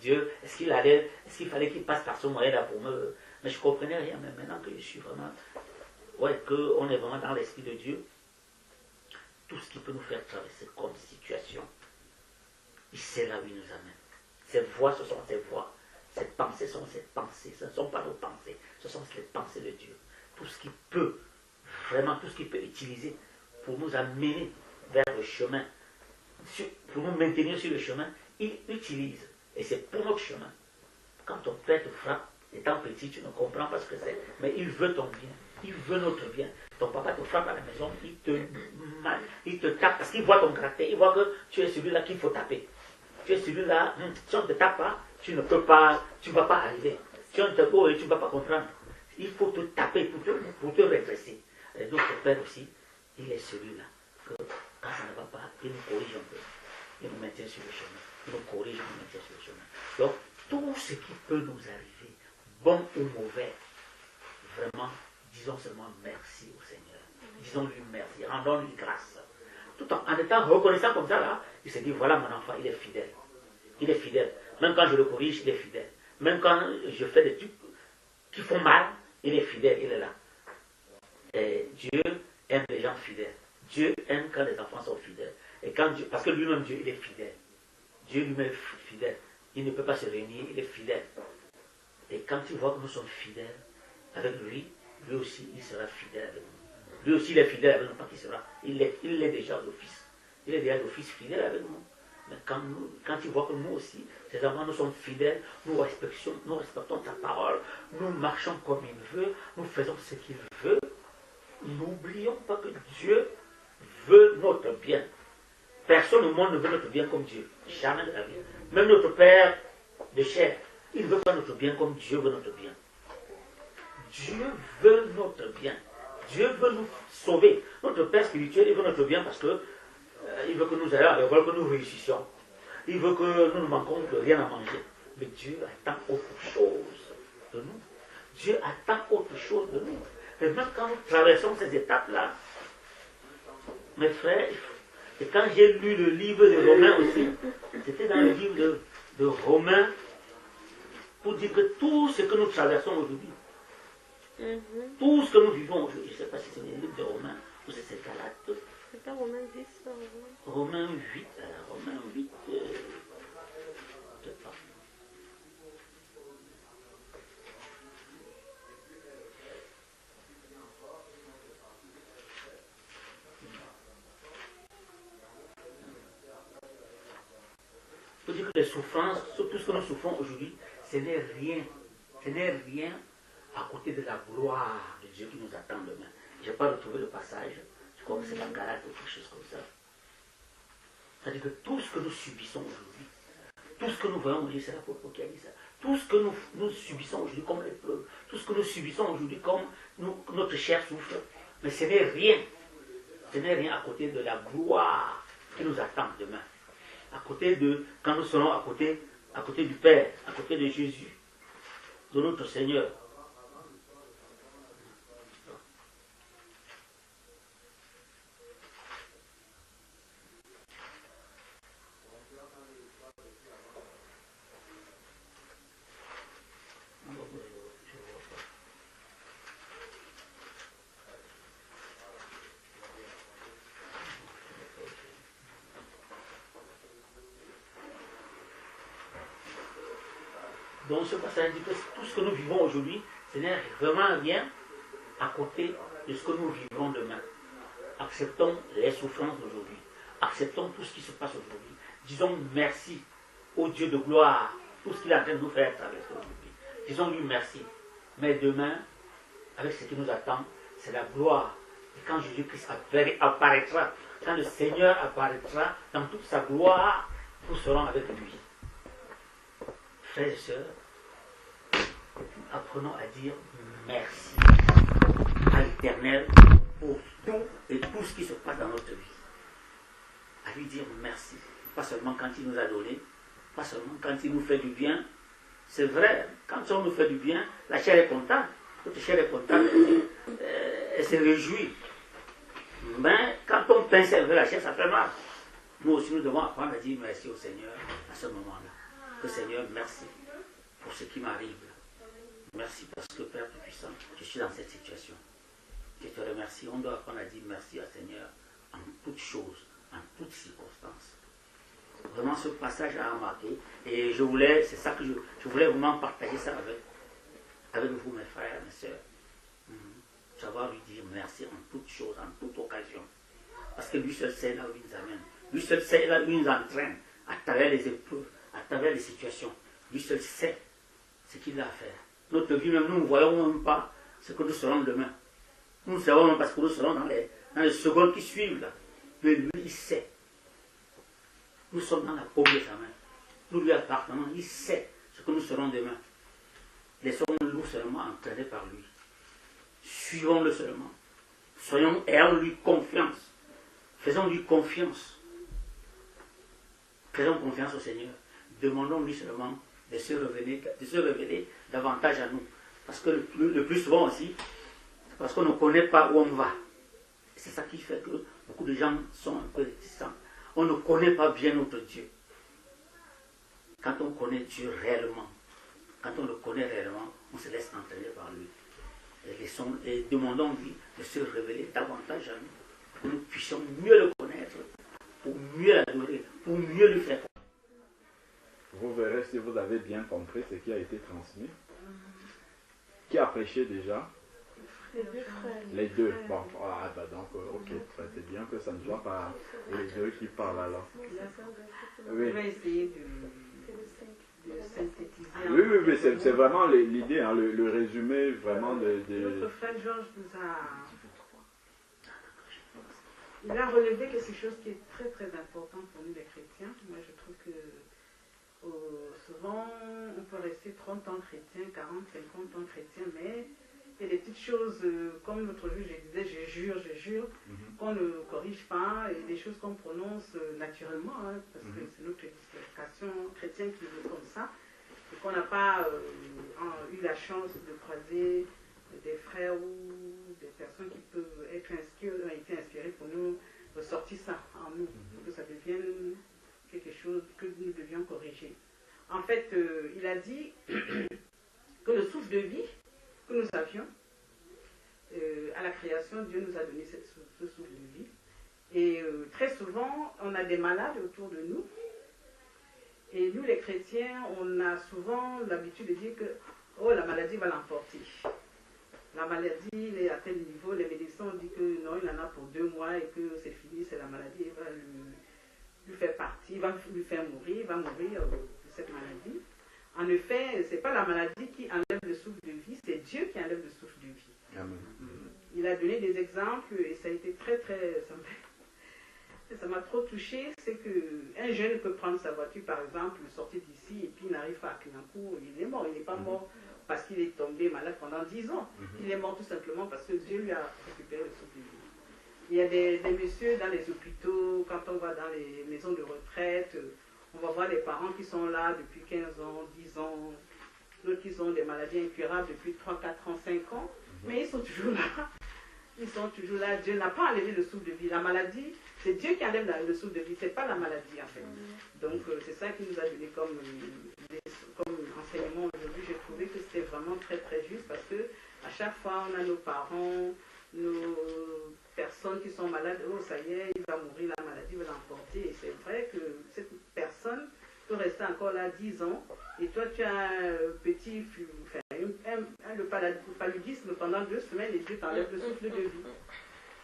Dieu, est-ce qu'il fallait qu'il passe par ce moyen-là pour me... Mais je ne comprenais rien, mais maintenant que je suis vraiment... qu'on est vraiment dans l'esprit de Dieu, tout ce qui peut nous faire traverser comme situation, c'est là où il nous amène. Ces voix, ce sont ces voix. Ces pensées sont ces pensées. Ce ne sont pas nos pensées. Ce sont les pensées de Dieu. Tout ce qui peut, vraiment, tout ce qu'il peut utiliser pour nous amener vers le chemin, pour nous maintenir sur le chemin, il utilise. Et c'est pour notre chemin. Quand ton père te frappe, étant petit, tu ne comprends pas ce que c'est. Mais il veut ton bien. Il veut notre bien. Ton papa te frappe à la maison, il te tape parce qu'il voit ton caractère. Il voit que tu es celui-là qu'il faut taper. Tu es celui-là, si on ne te tape pas, tu ne vas pas arriver. Si on te tape, tu ne vas pas comprendre. Il faut te taper pour te redresser. Et notre Père aussi, il est celui-là. Que quand ça ne va pas, il nous corrige un peu. Il nous maintient sur le chemin. Il nous corrige, il nous maintient sur le chemin. Donc, tout ce qui peut nous arriver, bon ou mauvais, vraiment, disons seulement merci au Seigneur. Disons-lui merci, rendons-lui grâce. Tout en étant reconnaissant comme ça, là, il se dit, voilà mon enfant, il est fidèle. Il est fidèle. Même quand je le corrige, il est fidèle. Même quand je fais des trucs qui font mal, il est fidèle, il est là. Et Dieu aime les gens fidèles. Dieu aime quand les enfants sont fidèles. Et parce que lui-même, Dieu, il est fidèle. Dieu lui-même est fidèle. Il ne peut pas se réunir, il est fidèle. Et quand il voit que nous sommes fidèles avec lui, lui aussi, il sera fidèle avec nous. Lui aussi, il est fidèle avec nous, pas qu'il sera. Il est déjà d'office. Il est déjà d'office fidèle avec nous. Mais quand il voit que nous aussi, ces enfants, nous sommes fidèles, nous respectons sa parole, nous marchons comme il veut, nous faisons ce qu'il veut, n'oublions pas que Dieu veut notre bien. Personne au monde ne veut notre bien comme Dieu. Jamais de la vie. Même notre Père de chair, il ne veut pas notre bien comme Dieu veut notre bien. Dieu veut notre bien. Dieu veut nous sauver. Notre Père spirituel, il veut notre bien parce que il veut que nous ayons, il veut que nous réussissions. Il veut que nous ne manquons de rien à manger. Mais Dieu attend autre chose de nous. Dieu attend autre chose de nous. Et même quand nous traversons ces étapes-là, mes frères, et quand j'ai lu le livre de Romains aussi, c'était dans le livre de Romains, pour dire que tout ce que nous traversons aujourd'hui, tout ce que nous vivons aujourd'hui, je ne sais pas si c'est le livre de Romains ou si c'est Galates. C'est pas Romains 10, Romains 8, Romains 8, je ne sais pas. Il faut dire que les souffrances, tout ce que nous souffrons aujourd'hui, ce n'est rien. Ce n'est rien à côté de la gloire de Dieu qui nous attend demain. Je n'ai pas retrouvé le passage. Je crois que c'est la Galate ou quelque chose comme ça. C'est-à-dire que tout ce que nous subissons aujourd'hui, tout ce que nous voyons aujourd'hui, c'est l'apôtre qui a dit ça. Tout ce que nous subissons aujourd'hui comme l'épreuve, tout ce que nous subissons aujourd'hui comme notre chair souffre, mais ce n'est rien. Ce n'est rien à côté de la gloire qui nous attend demain. À côté de, quand nous serons à côté du Père, à côté de Jésus, de notre Seigneur. Donc ce passage dit que tout ce que nous vivons aujourd'hui, ce n'est vraiment rien à côté de ce que nous vivrons demain. Acceptons les souffrances d'aujourd'hui. Acceptons tout ce qui se passe aujourd'hui. Disons merci au Dieu de gloire, tout ce qu'il est en train de nous faire traverser aujourd'hui. Disons-lui merci. Mais demain, avec ce qui nous attend, c'est la gloire. Et quand Jésus-Christ apparaîtra, quand le Seigneur apparaîtra dans toute sa gloire, nous serons avec lui. Frères et sœurs, apprenons à dire merci à l'Éternel pour tout et tout ce qui se passe dans notre vie. À lui dire merci. Pas seulement quand il nous a donné, pas seulement quand il nous fait du bien. C'est vrai, quand on nous fait du bien, la chair est contente. Notre chair est contente, elle se réjouit. Mais quand on pince la chair, ça fait mal. Nous aussi, nous devons apprendre à dire merci au Seigneur à ce moment-là. Que Seigneur, merci pour ce qui m'arrive. Merci parce que Père Tout-Puissant, je suis dans cette situation. Je te remercie. On doit apprendre à dire merci au Seigneur en toutes choses, en toutes circonstances. Vraiment, ce passage a marqué. Et c'est ça que je voulais vraiment partager ça avec vous, mes frères, mes sœurs. Savoir lui dire merci en toutes choses, en toute occasion. Parce que lui seul sait là où il nous amène. Lui seul sait là où il nous entraîne, à travers les épreuves, à travers les situations. Lui seul sait ce qu'il a à faire. Notre vie, même nous ne voyons même pas ce que nous serons demain. Nous ne savons même pas ce que nous serons dans les secondes qui suivent là. Mais lui, il sait. Nous sommes dans la paume de sa main. Nous lui appartenons. Il sait ce que nous serons demain. Laissons-nous seulement entraîner par lui. Suivons-le seulement. Ayons-lui confiance. Faisons-lui confiance. Faisons confiance au Seigneur. Demandons-lui seulement de se révéler davantage à nous. Parce que le plus souvent aussi, c'est parce qu'on ne connaît pas où on va. C'est ça qui fait que beaucoup de gens sont un peu réticents. On ne connaît pas bien notre Dieu. Quand on connaît Dieu réellement, quand on le connaît réellement, on se laisse entraîner par lui. Et demandons-lui de se révéler davantage à nous, pour que nous puissions mieux le connaître, pour mieux l'adorer, pour mieux lui faire. Vous verrez si vous avez bien compris ce qui a été transmis. Qui a prêché déjà? Les deux. Bon, donc, ok. C'est bien que ça ne soit pas les deux qui parlent alors. Oui. On va essayer de synthétiser. Oui, c'est vraiment l'idée, hein, le résumé vraiment de... Notre frère Georges il a relevé quelque chose qui est très très important pour nous les chrétiens. Moi je trouve que souvent on peut rester 30 ans chrétien, 40, 50 ans chrétien, mais et des petites choses, comme l'autre jour je disais, je jure, qu'on ne corrige pas, et des choses qu'on prononce naturellement, hein, parce que c'est notre éducation chrétienne qui veut comme ça, et qu'on n'a pas eu la chance de croiser des frères ou des personnes qui peuvent être inspirées pour nous ressortir ça en nous, que ça devienne quelque chose que nous devions corriger. En fait, il a dit que le souffle de vie que nous avions, à la création, Dieu nous a donné ce souffle de vie. Et très souvent, on a des malades autour de nous. Et nous, les chrétiens, on a souvent l'habitude de dire que oh, la maladie va l'emporter. La maladie, il est à tel niveau, les médecins ont dit que non, il en a pour 2 mois et que c'est fini, c'est la maladie, il va lui faire partir, il va lui faire mourir, il va mourir de cette maladie. En effet, ce n'est pas la maladie qui enlève le souffle de vie, c'est Dieu qui enlève le souffle de vie. Amen. Il a donné des exemples et ça a été très, ça m'a trop touché. C'est qu'un jeune peut prendre sa voiture, par exemple, sortir d'ici et puis il n'arrive pas à Clignancourt, il est mort. Il n'est pas mort parce qu'il est tombé malade pendant 10 ans. Il est mort tout simplement parce que Dieu lui a récupéré le souffle de vie. Il y a des messieurs dans les hôpitaux, quand on va dans les maisons de retraite, on va voir les parents qui sont là depuis 15 ans, 10 ans, d'autres qui ont des maladies incurables depuis 3, 4 ans, 5 ans, mais ils sont toujours là. Ils sont toujours là. Dieu n'a pas enlevé le souffle de vie. La maladie, c'est Dieu qui enlève le souffle de vie, c'est pas la maladie en fait. Donc c'est ça qui nous a donné comme enseignement aujourd'hui. J'ai trouvé que c'était vraiment très très juste parce que à chaque fois on a nos parents, nos personnes qui sont malades, oh ça y est, il va mourir, la maladie va l'emporter. Et c'est vrai que cette personne peut rester encore là 10 ans et toi tu as un petit, le paludisme pendant 2 semaines et Dieu t'enlève le souffle de vie.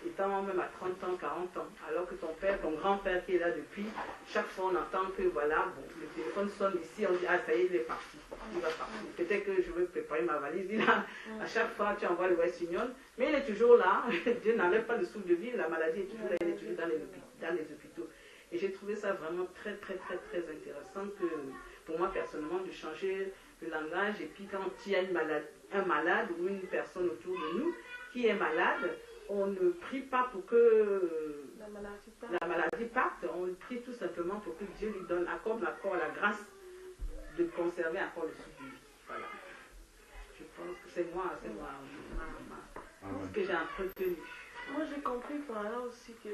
Étant même à 30 ans, 40 ans, alors que ton père, ton grand-père qui est là depuis, chaque fois on entend que voilà, bon, le téléphone sonne ici, on dit ah ça y est, il est parti, il va partir. Peut-être que je veux préparer ma valise, à chaque fois tu envoies le West Union, mais il est toujours là, Dieu n'enlève pas le souffle de vie, la maladie est toujours là, il est toujours dans les hôpitaux. Et j'ai trouvé ça vraiment très très très très intéressant que pour moi personnellement de changer le langage et puis quand il y a un malade ou une personne autour de nous qui est malade, on ne prie pas pour que la maladie parte, on prie tout simplement pour que Dieu lui donne accorde la grâce de conserver encore le souffle de vie. Voilà. Je pense que c'est moi ce que j'ai entretenu. Moi j'ai compris par là aussi que,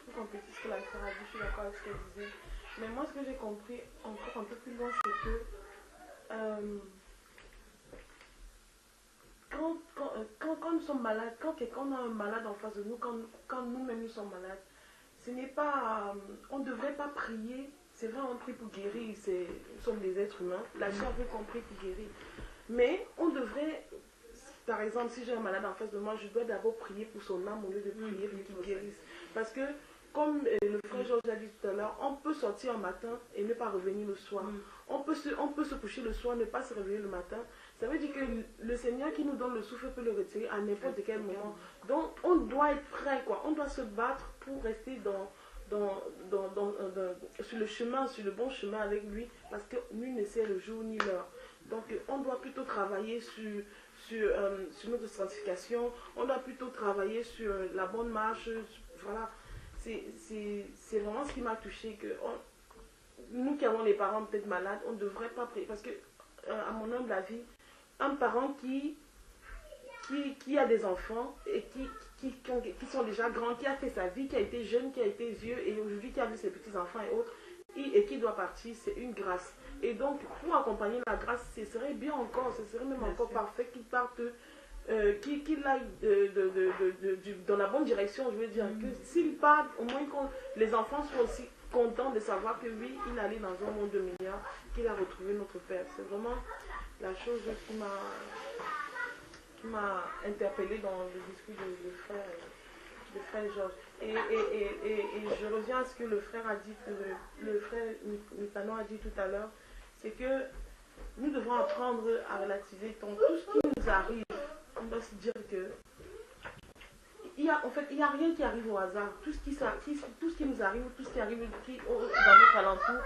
pour compléter ce que la sœur a dit, je suis d'accord avec ce qu'elle disait. Mais moi ce que j'ai compris encore un peu plus loin, c'est que quand nous sommes malades, quand quelqu'un a un malade en face de nous, quand nous-mêmes nous sommes malades, ce n'est pas, on ne devrait pas prier. C'est vrai, on prie pour guérir, nous sommes des êtres humains. La sœur veut qu'on prie pour guérir. Mais on devrait, par exemple, si j'ai un malade en face de moi, je dois d'abord prier pour son âme au lieu de prier pour qu'il guérisse. Parce que, comme le frère Georges a dit tout à l'heure, on peut sortir un matin et ne pas revenir le soir. On peut se coucher le soir et ne pas se réveiller le matin. Ça veut dire que le Seigneur qui nous donne le souffle peut le retirer à n'importe quel moment. Donc on doit être prêt, quoi. On doit se battre pour rester sur le chemin, sur le bon chemin avec lui, parce que nul ne sait le jour ni l'heure. Donc on doit plutôt travailler sur notre sanctification, on doit plutôt travailler sur la bonne marche. Voilà, c'est vraiment ce qui m'a touché, que nous qui avons les parents peut-être malades, on ne devrait pas prier, parce que à mon humble avis, un parent qui a des enfants et qui sont déjà grands, qui a fait sa vie, qui a été jeune, qui a été vieux et aujourd'hui qui a vu ses petits-enfants et autres, et qui doit partir, c'est une grâce. Et donc, pour accompagner la grâce, ce serait bien encore, ce serait même encore parfait qu'il parte, qu'il aille dans la bonne direction, je veux dire, que s'il part, au moins que les enfants soient aussi contents de savoir que oui, il allait dans un monde de milliards, qu'il a retrouvé notre Père. C'est vraiment la chose qui m'a interpellée dans le discours de frère Georges. Et je reviens à ce que le frère a dit, le frère Mitano a dit tout à l'heure, c'est que nous devons apprendre à relativiser tout ce qui nous arrive. On doit se dire que il n'y a rien qui arrive au hasard. Tout ce qui nous arrive, tout ce qui arrive dans notre alentour,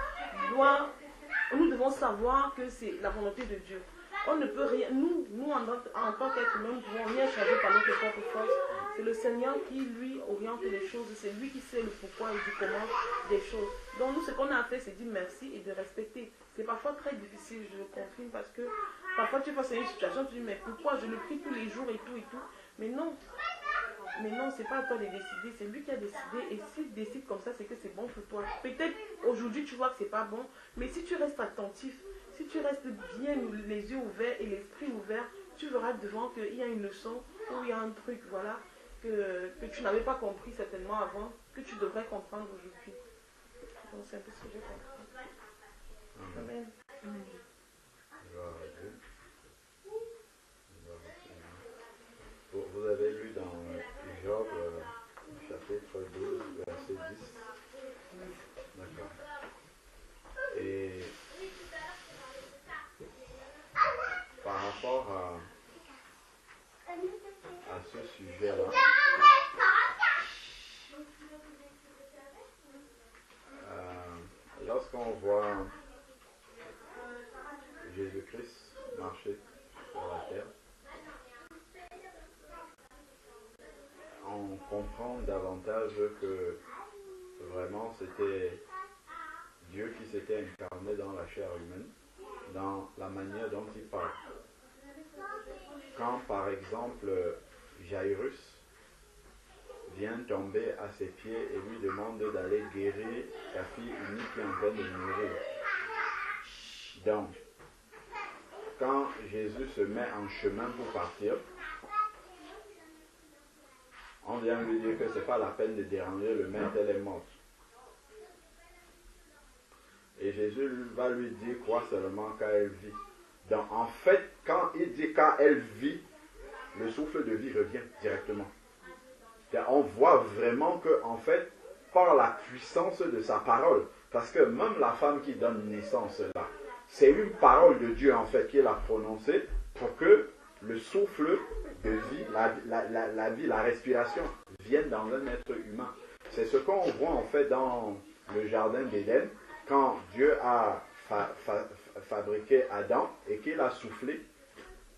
nous devons savoir que c'est la volonté de Dieu. On ne peut rien, nous en tant qu'être humain, nous ne pouvons rien changer par notre propre force. C'est le Seigneur qui, lui, oriente les choses. C'est lui qui sait le pourquoi et du comment des choses. Donc nous, ce qu'on a à faire, c'est dire merci et de respecter. C'est parfois très difficile, je le confirme, parce que parfois tu es face à une situation, tu dis, mais pourquoi je le prie tous les jours et tout et tout. Mais non, c'est pas à toi de décider, c'est lui qui a décidé. Et s'il décide comme ça, c'est que c'est bon pour toi. Peut-être aujourd'hui tu vois que c'est pas bon, mais si tu restes attentif, si tu restes bien les yeux ouverts et l'esprit ouvert, tu verras devant qu'il y a une leçon ou il y a un truc, voilà, que tu n'avais pas compris certainement avant, que tu devrais comprendre aujourd'hui. Donc c'est un peu ce que j'ai compris. Amen. Vous avez lu dans Job, chapitre 12, verset 10. D'accord. Et par rapport à ce sujet-là, lorsqu'on voit Jésus-Christ marcher sur la terre, on comprend davantage que vraiment c'était Dieu qui s'était incarné dans la chair humaine, dans la manière dont il parle. Quand par exemple Jairus vient tomber à ses pieds et lui demande d'aller guérir sa fille unique qui est en train de mourir. Donc, quand Jésus se met en chemin pour partir, on vient lui dire que ce n'est pas la peine de déranger le maître, elle est morte. Et Jésus va lui dire quoi seulement quand elle vit. Donc en fait, quand il dit quand elle vit, le souffle de vie revient directement. On voit vraiment que en fait, par la puissance de sa parole, parce que même la femme qui donne naissance là, c'est une parole de Dieu en fait qu'il a prononcée pour que le souffle de vie, la vie, la respiration vienne dans un être humain. C'est ce qu'on voit en fait dans le jardin d'Éden, quand Dieu a fabriqué Adam et qu'il a soufflé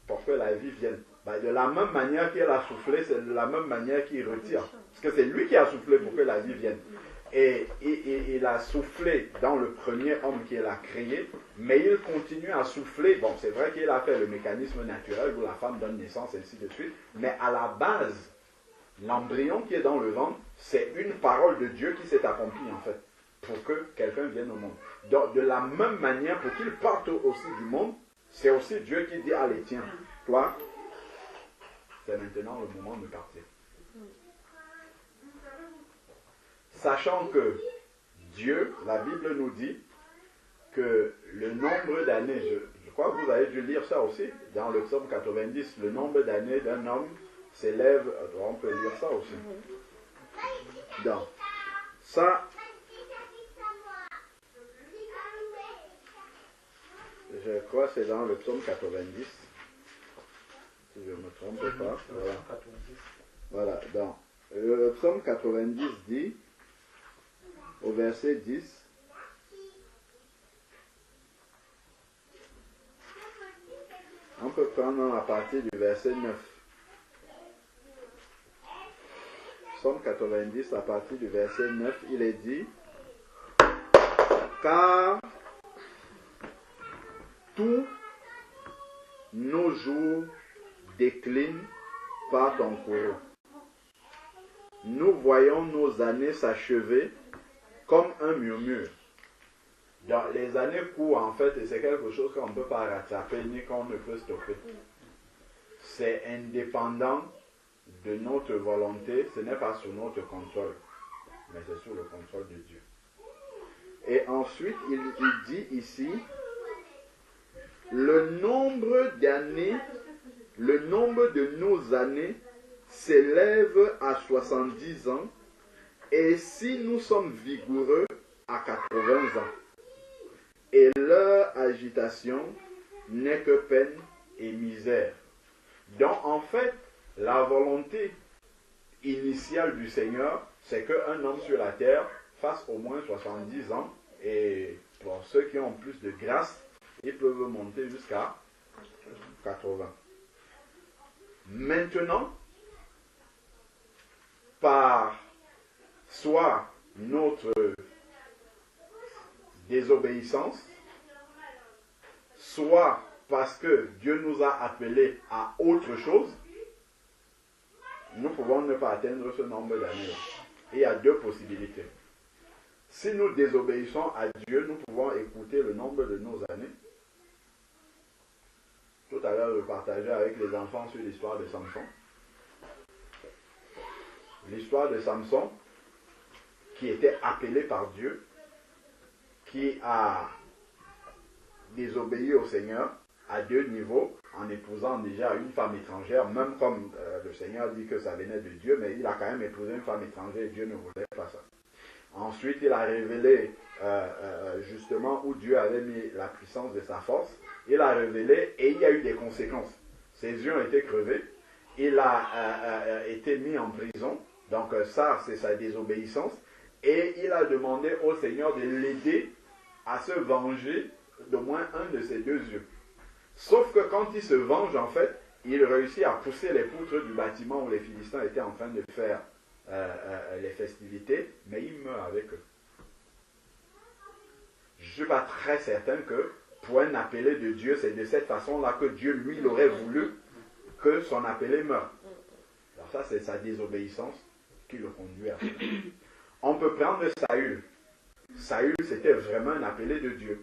pour que la vie vienne. De la même manière qu'il a soufflé, c'est de la même manière qu'il retire. Parce que c'est lui qui a soufflé pour que la vie vienne. Et il a soufflé dans le premier homme qu'il a créé, mais il continue à souffler. Bon, c'est vrai qu'il a fait le mécanisme naturel où la femme donne naissance, ainsi de suite, mais à la base, l'embryon qui est dans le ventre, c'est une parole de Dieu qui s'est accomplie en fait, pour que quelqu'un vienne au monde. Donc, de la même manière, pour qu'il parte aussi du monde, c'est aussi Dieu qui dit, allez, tiens, toi, c'est maintenant le moment de partir. Sachant que Dieu, la Bible nous dit que le nombre d'années, je crois que vous avez dû lire ça aussi, dans le psaume 90, le nombre d'années d'un homme s'élève, on peut lire ça aussi. Donc, ça, je crois que c'est dans le psaume 90, si je ne me trompe pas. Voilà, donc, le psaume 90 dit, au verset 10, on peut prendre à partir du verset 9. Psaume 90 à partir du verset 9, il est dit, car tous nos jours déclinent par ton courroux. Nous voyons nos années s'achever comme un murmure. Donc, les années courent en fait, et c'est quelque chose qu'on ne peut pas rattraper ni qu'on ne peut stopper. C'est indépendant de notre volonté, ce n'est pas sous notre contrôle, mais c'est sous le contrôle de Dieu. Et ensuite, il dit ici, le nombre d'années, le nombre de nos années s'élève à 70 ans, et si nous sommes vigoureux, à 80 ans. Et leur agitation n'est que peine et misère. Donc en fait, la volonté initiale du Seigneur, c'est qu'un homme sur la terre fasse au moins 70 ans. Et pour ceux qui ont plus de grâce, ils peuvent monter jusqu'à 80. Maintenant, par soit notre désobéissance, soit parce que Dieu nous a appelés à autre chose, nous pouvons ne pas atteindre ce nombre d'années. Et il y a deux possibilités. Si nous désobéissons à Dieu, nous pouvons écouter le nombre de nos années. Tout à l'heure, je partageais avec les enfants sur l'histoire de Samson. L'histoire de Samson, qui était appelé par Dieu, qui a désobéi au Seigneur à deux niveaux, en épousant déjà une femme étrangère, même comme le Seigneur dit que ça venait de Dieu, mais il a quand même épousé une femme étrangère et Dieu ne voulait pas ça. Ensuite, il a révélé justement où Dieu avait mis la puissance de sa force. Il a révélé et il y a eu des conséquences. Ses yeux ont été crevés. Il a été mis en prison. Donc ça, c'est sa désobéissance. Et il a demandé au Seigneur de l'aider à se venger d'au moins un de ses deux yeux. Sauf que quand il se venge, en fait, il réussit à pousser les poutres du bâtiment où les Philistins étaient en train de faire les festivités, mais il meurt avec eux. Je ne suis pas très certain que pour un appelé de Dieu, c'est de cette façon-là que Dieu, lui, il aurait voulu que son appelé meure. Alors ça, c'est sa désobéissance qui le conduit à ça. On peut prendre Saül. Saül, c'était vraiment un appelé de Dieu.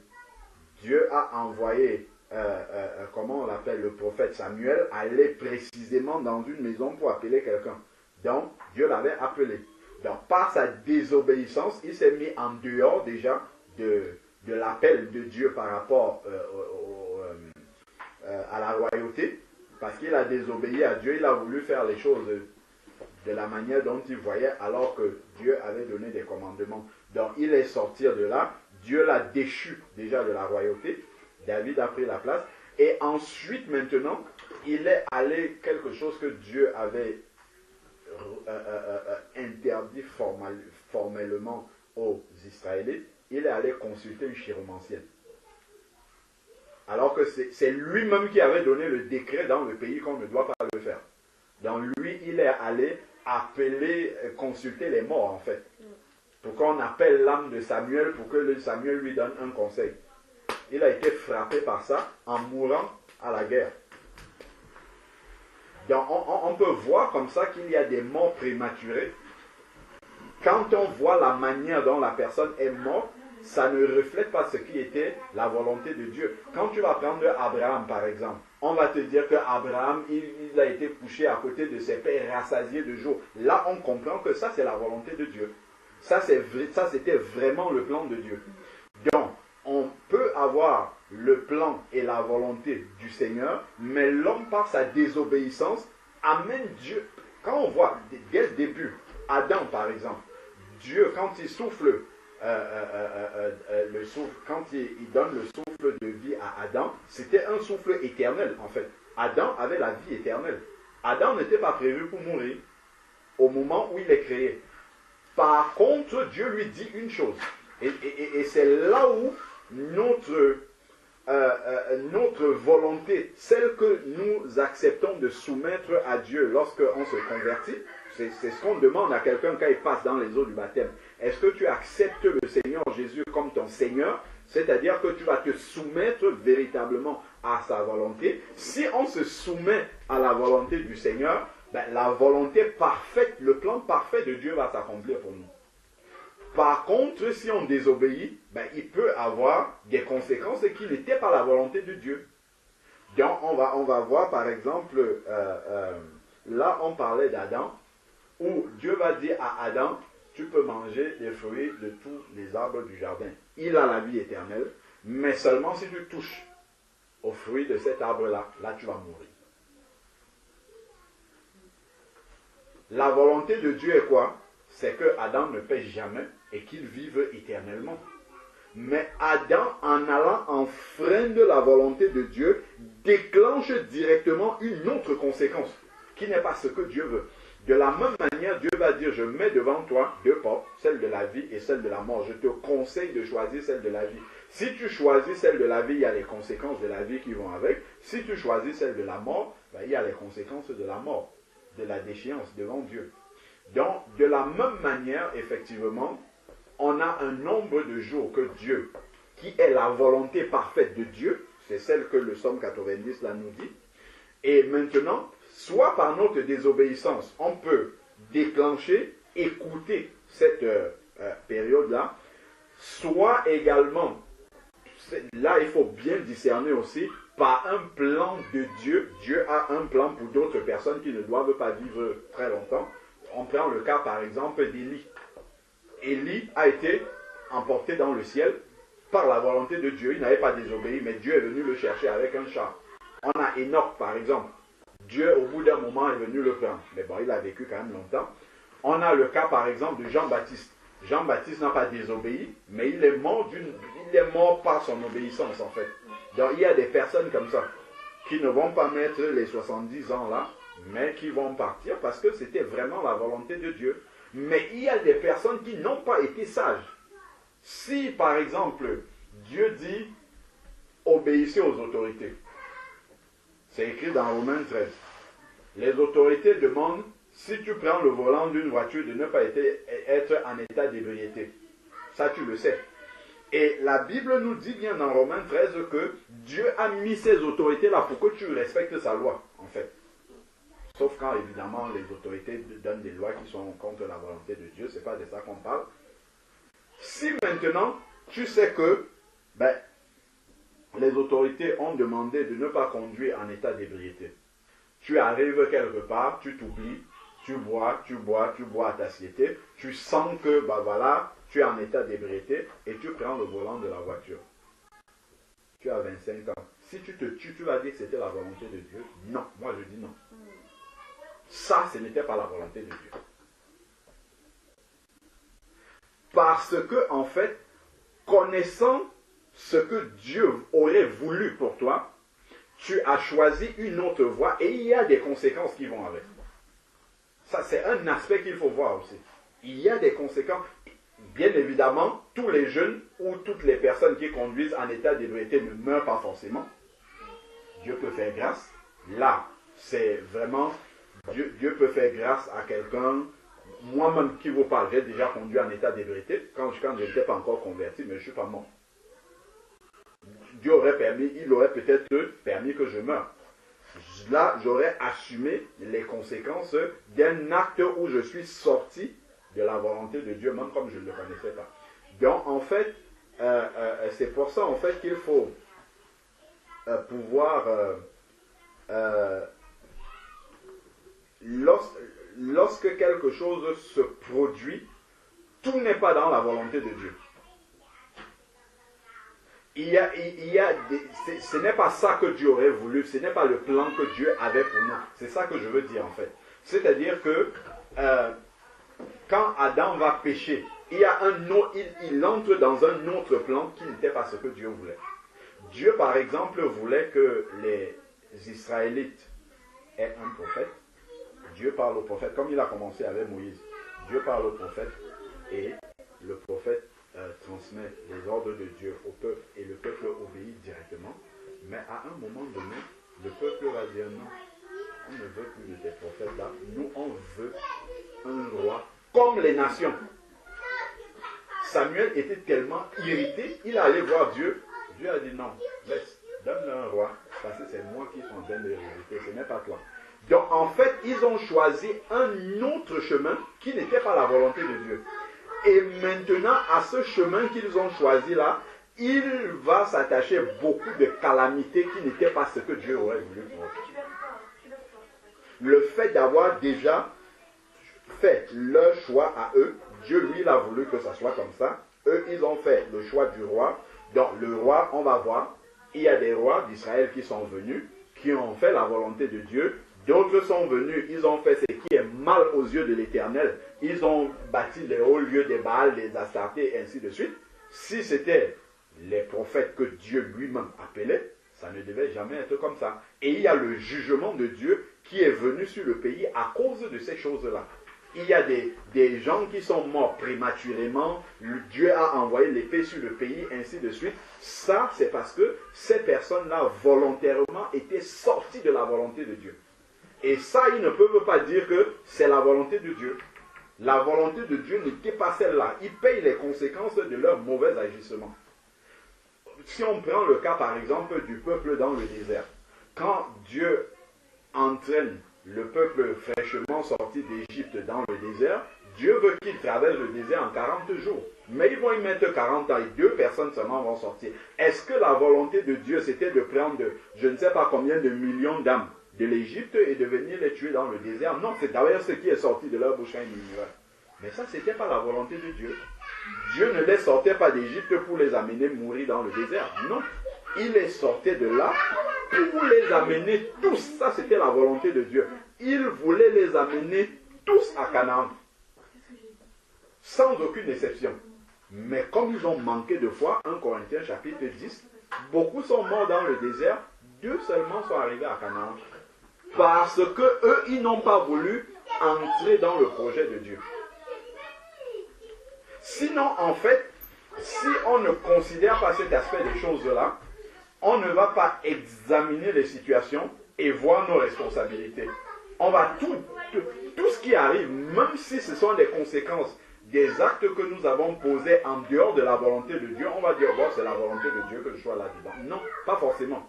Dieu a envoyé, comment on l'appelle, le prophète Samuel, aller précisément dans une maison pour appeler quelqu'un. Donc, Dieu l'avait appelé. Donc, par sa désobéissance, il s'est mis en dehors déjà de l'appel de Dieu par rapport à la royauté, parce qu'il a désobéi à Dieu, il a voulu faire les choses de la manière dont il voyait, alors que Dieu avait donné des commandements. Donc, il est sorti de là, Dieu l'a déchu déjà de la royauté, David a pris la place, et ensuite, maintenant, il est allé quelque chose que Dieu avait interdit formellement aux Israélites, il est allé consulter une chiromancienne. Alors que c'est lui-même qui avait donné le décret dans le pays qu'on ne doit pas le faire. Donc lui, il est allé appeler, consulter les morts en fait. Pour qu'on appelle l'âme de Samuel pour que Samuel lui donne un conseil. Il a été frappé par ça en mourant à la guerre. Donc on peut voir comme ça qu'il y a des morts prématurées. Quand on voit la manière dont la personne est morte, ça ne reflète pas ce qui était la volonté de Dieu. Quand tu vas prendre Abraham par exemple, on va te dire qu'Abraham, il a été couché à côté de ses pères, rassasié de jour. Là, on comprend que ça, c'est la volonté de Dieu. Ça, c'était vraiment le plan de Dieu. Donc, on peut avoir le plan et la volonté du Seigneur, mais l'homme, par sa désobéissance, amène Dieu. Quand on voit, dès le début, Adam par exemple, Dieu, quand il souffle, quand il donne le souffle de vie à Adam, c'était un souffle éternel en fait. Adam avait la vie éternelle. Adam n'était pas prévu pour mourir au moment où il est créé. Par contre, Dieu lui dit une chose. Et c'est là où notre volonté, celle que nous acceptons de soumettre à Dieu lorsqu'on se convertit, c'est ce qu'on demande à quelqu'un quand il passe dans les eaux du baptême. Est-ce que tu acceptes le Seigneur Jésus comme ton Seigneur? C'est-à-dire que tu vas te soumettre véritablement à sa volonté. Si on se soumet à la volonté du Seigneur, ben, la volonté parfaite, le plan parfait de Dieu va s'accomplir pour nous. Par contre, si on désobéit, ben, il peut avoir des conséquences qui n'étaient pas la volonté de Dieu. Donc, on va voir par exemple, là on parlait d'Adam, où Dieu va dire à Adam, tu peux manger des fruits de tous les arbres du jardin. Il a la vie éternelle, mais seulement si tu touches aux fruits de cet arbre-là, là tu vas mourir. La volonté de Dieu est quoi? C'est que Adam ne pêche jamais et qu'il vive éternellement. Mais Adam, en allant enfreindre la volonté de Dieu, déclenche directement une autre conséquence, qui n'est pas ce que Dieu veut. De la même manière, Dieu va dire, je mets devant toi deux portes, celle de la vie et celle de la mort. Je te conseille de choisir celle de la vie. Si tu choisis celle de la vie, il y a les conséquences de la vie qui vont avec. Si tu choisis celle de la mort, ben, il y a les conséquences de la mort, de la déchéance devant Dieu. Donc, de la même manière, effectivement, on a un nombre de jours que Dieu, qui est la volonté parfaite de Dieu, c'est celle que le Psaume 90 là nous dit, et maintenant, soit par notre désobéissance, on peut déclencher, écouter cette période-là, soit également, là il faut bien discerner aussi, par un plan de Dieu. Dieu a un plan pour d'autres personnes qui ne doivent pas vivre très longtemps. On prend le cas par exemple d'Élie. Élie a été emporté dans le ciel par la volonté de Dieu. Il n'avait pas désobéi, mais Dieu est venu le chercher avec un char. On a Enoch par exemple. Dieu au bout d'un moment est venu le prendre. Mais bon, il a vécu quand même longtemps. On a le cas par exemple de Jean-Baptiste. Jean-Baptiste n'a pas désobéi, mais il est mort par son obéissance en fait. Donc il y a des personnes comme ça, qui ne vont pas mettre les 70 ans là, mais qui vont partir parce que c'était vraiment la volonté de Dieu. Mais il y a des personnes qui n'ont pas été sages. Si par exemple, Dieu dit, obéissez aux autorités. C'est écrit dans Romains 13. Les autorités demandent, si tu prends le volant d'une voiture, de ne pas être en état d'ébriété. Ça, tu le sais. Et la Bible nous dit bien dans Romains 13 que Dieu a mis ces autorités là pour que tu respectes sa loi, en fait. Sauf quand, évidemment, les autorités donnent des lois qui sont contre la volonté de Dieu. Ce n'est pas de ça qu'on parle. Si maintenant, tu sais que les autorités ont demandé de ne pas conduire en état d'ébriété. Tu arrives quelque part, tu t'oublies, tu bois à ta satiété, tu sens que, voilà, tu es en état d'ébriété et tu prends le volant de la voiture. Tu as 25 ans. Si tu te tues, tu vas dire que c'était la volonté de Dieu. Non, moi je dis non. Ça, ce n'était pas la volonté de Dieu. Parce que, en fait, connaissant ce que Dieu aurait voulu pour toi, tu as choisi une autre voie et il y a des conséquences qui vont avec. Ça, c'est un aspect qu'il faut voir aussi. Il y a des conséquences. Bien évidemment, tous les jeunes ou toutes les personnes qui conduisent en état d'ébriété ne meurent pas forcément. Dieu peut faire grâce. Là, c'est vraiment... Dieu peut faire grâce à quelqu'un. Moi-même qui vous parle, j'ai déjà conduit en état d'ébriété quand je n'étais pas encore converti, mais je ne suis pas mort. Dieu aurait permis, il aurait peut-être permis que je meure. Là, j'aurais assumé les conséquences d'un acte où je suis sorti de la volonté de Dieu, même comme je ne le connaissais pas. Donc, en fait, c'est pour ça, en fait, qu'il faut pouvoir... lorsque quelque chose se produit, tout n'est pas dans la volonté de Dieu. Ce n'est pas ça que Dieu aurait voulu, ce n'est pas le plan que Dieu avait pour nous. C'est ça que je veux dire en fait. C'est-à-dire que quand Adam va pécher, il entre dans un autre plan qui n'était pas ce que Dieu voulait. Dieu par exemple voulait que les Israélites aient un prophète. Dieu parle au prophète, comme il a commencé avec Moïse. Dieu parle au prophète et le prophète transmet les ordres de Dieu au peuple et le peuple obéit directement. Mais à un moment donné, le peuple va dire non, on ne veut plus de tes prophètes là, nous on veut un roi comme les nations. Samuel était tellement irrité, il allait voir Dieu. Dieu a dit non, laisse, donne-le un roi, parce que c'est moi qui suis en train de l'hériter, ce n'est pas toi. Donc en fait, ils ont choisi un autre chemin qui n'était pas la volonté de Dieu. Et maintenant, à ce chemin qu'ils ont choisi là, il va s'attacher beaucoup de calamités qui n'étaient pas ce que Dieu aurait voulu pour eux. Le fait d'avoir déjà fait leur choix à eux, Dieu lui il a voulu que ça soit comme ça. Eux, ils ont fait le choix du roi. Donc le roi, on va voir, il y a des rois d'Israël qui sont venus, qui ont fait la volonté de Dieu. D'autres sont venus, ils ont fait ce qui est mal aux yeux de l'Éternel. Ils ont bâti les hauts lieux des Baals, des Astartés, et ainsi de suite. Si c'était les prophètes que Dieu lui-même appelait, ça ne devait jamais être comme ça. Et il y a le jugement de Dieu qui est venu sur le pays à cause de ces choses-là. il y a des gens qui sont morts prématurément, Dieu a envoyé l'épée sur le pays, ainsi de suite. Ça, c'est parce que ces personnes-là, volontairement, étaient sorties de la volonté de Dieu. Et ça, ils ne peuvent pas dire que c'est la volonté de Dieu. La volonté de Dieu n'était pas celle-là. Ils payent les conséquences de leur mauvais agissement. Si on prend le cas, par exemple, du peuple dans le désert, quand Dieu entraîne le peuple fraîchement sorti d'Égypte dans le désert, Dieu veut qu'ils traversent le désert en 40 jours. Mais ils vont y mettre 40 ans et 2 personnes seulement vont sortir. Est-ce que la volonté de Dieu, c'était de prendre je ne sais pas combien de millions d'âmes de l'Égypte et de venir les tuer dans le désert? Non, c'est d'ailleurs ce qui est sorti de leur bouche à une murmure. Mais ça, ce n'était pas la volonté de Dieu. Dieu ne les sortait pas d'Égypte pour les amener mourir dans le désert. Non. Il les sortait de là pour les amener tous. Ça, c'était la volonté de Dieu. Il voulait les amener tous à Canaan. Sans aucune exception. Mais comme ils ont manqué de foi, 1 Corinthiens chapitre 10, beaucoup sont morts dans le désert, 2 seulement sont arrivés à Canaan. Parce que eux, ils n'ont pas voulu entrer dans le projet de Dieu. Sinon, en fait, si on ne considère pas cet aspect des choses-là, on ne va pas examiner les situations et voir nos responsabilités. On va tout ce qui arrive, même si ce sont des conséquences des actes que nous avons posés en dehors de la volonté de Dieu, on va dire, bon, c'est la volonté de Dieu que je sois là-dedans. Non, pas forcément.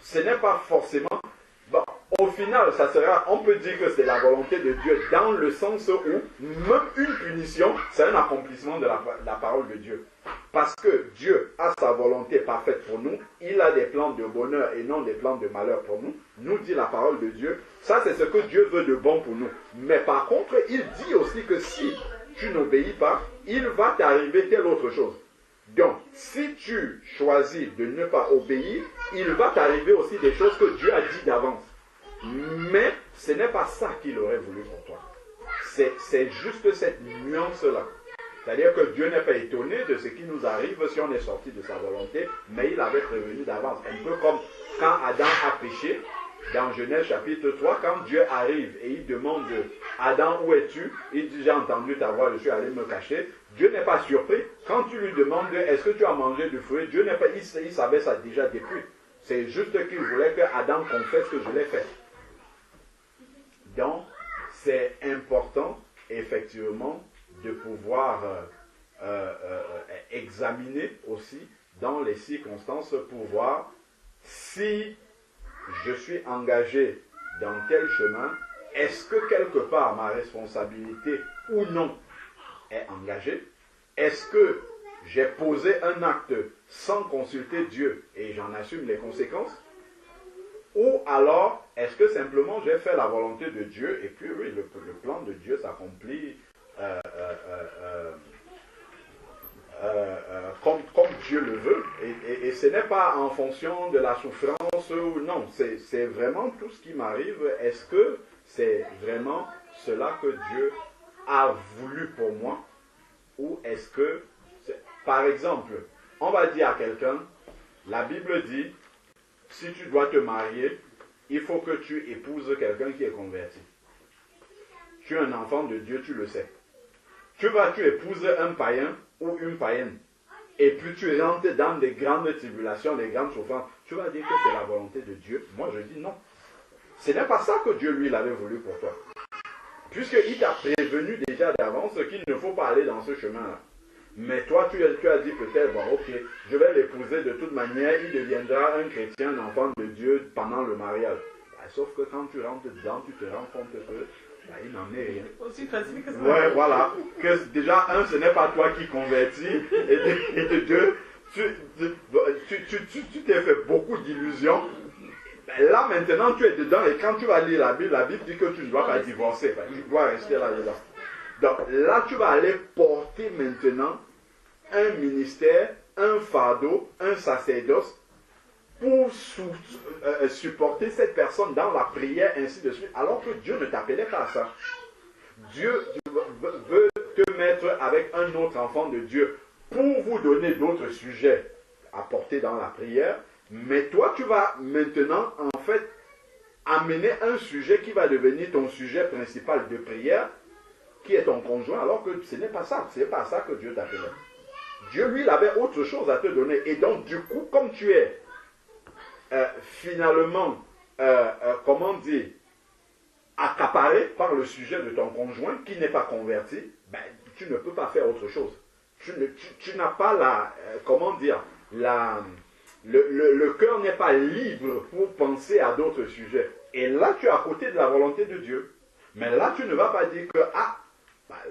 Ce n'est pas forcément. Bon, au final, on peut dire que c'est la volonté de Dieu dans le sens où même une punition, c'est un accomplissement de la parole de Dieu. Parce que Dieu a sa volonté parfaite pour nous, il a des plans de bonheur et non des plans de malheur pour nous, nous dit la parole de Dieu. Ça, c'est ce que Dieu veut de bon pour nous. Mais par contre, il dit aussi que si tu n'obéis pas, il va t'arriver telle autre chose. Donc, si tu choisis de ne pas obéir, il va t'arriver aussi des choses que Dieu a dit d'avance. Mais ce n'est pas ça qu'il aurait voulu pour toi. C'est juste cette nuance-là. C'est-à-dire que Dieu n'est pas étonné de ce qui nous arrive si on est sorti de sa volonté, mais il avait prévenu d'avance. Un peu comme quand Adam a péché, dans Genèse chapitre 3, quand Dieu arrive et il demande « Adam, où es-tu » Il dit « J'ai entendu ta voix, je suis allé me cacher ». Dieu n'est pas surpris. Quand tu lui demandes « Est-ce que tu as mangé du fruit ?» Dieu n'est pas, il savait ça déjà depuis. C'est juste qu'il voulait que Adam confesse que je l'ai fait. Donc, c'est important, effectivement, de pouvoir examiner aussi dans les circonstances pour voir si je suis engagé dans tel chemin, est-ce que quelque part ma responsabilité ou non est engagée? Est-ce que j'ai posé un acte sans consulter Dieu et j'en assume les conséquences? Ou alors, est-ce que simplement j'ai fait la volonté de Dieu et puis oui, le plan de Dieu s'accomplit comme Dieu le veut. Et ce n'est pas en fonction de la souffrance ou non. C'est vraiment tout ce qui m'arrive. Est-ce que c'est vraiment cela que Dieu a voulu pour moi? Ou est-ce que, par exemple, on va dire à quelqu'un, la Bible dit, si tu dois te marier, il faut que tu épouses quelqu'un qui est converti. Tu es un enfant de Dieu, tu le sais. Tu épouses un païen ou une païenne. Et puis tu rentres dans des grandes tribulations, des grandes souffrances. Tu vas dire que c'est la volonté de Dieu. Moi je dis non. Ce n'est pas ça que Dieu lui l'avait voulu pour toi. Puisqu'il t'a prévenu déjà d'avance qu'il ne faut pas aller dans ce chemin-là. Mais toi, tu as dit peut-être, bon, ok, je vais l'épouser de toute manière, il deviendra un chrétien, un enfant de Dieu pendant le mariage. Bah, sauf que quand tu rentres dedans, tu te rends compte que bah, il n'en est rien. Aussi facile que ça. Ouais, voilà. Que déjà, un, ce n'est pas toi qui convertis, et de deux, tu t'es fait beaucoup d'illusions. Là, maintenant, tu es dedans, et quand tu vas lire la Bible dit que tu ne dois pas divorcer. Tu dois rester là-dedans. Donc là, tu vas aller porter maintenant un ministère, un fardeau, un sacerdoce pour supporter cette personne dans la prière, ainsi de suite, alors que Dieu ne t'appelait pas à ça. Dieu veut te mettre avec un autre enfant de Dieu pour vous donner d'autres sujets à porter dans la prière, mais toi, tu vas maintenant, en fait, amener un sujet qui va devenir ton sujet principal de prière, qui est ton conjoint, alors que ce n'est pas ça. Ce n'est pas ça que Dieu t'appelait. Dieu, lui, il avait autre chose à te donner. Et donc, du coup, comme tu es finalement, comment dire, accaparé par le sujet de ton conjoint qui n'est pas converti, ben, tu ne peux pas faire autre chose. Tu n'as pas la, comment dire, le cœur n'est pas libre pour penser à d'autres sujets. Et là, tu es à côté de la volonté de Dieu. Mais là, tu ne vas pas dire que,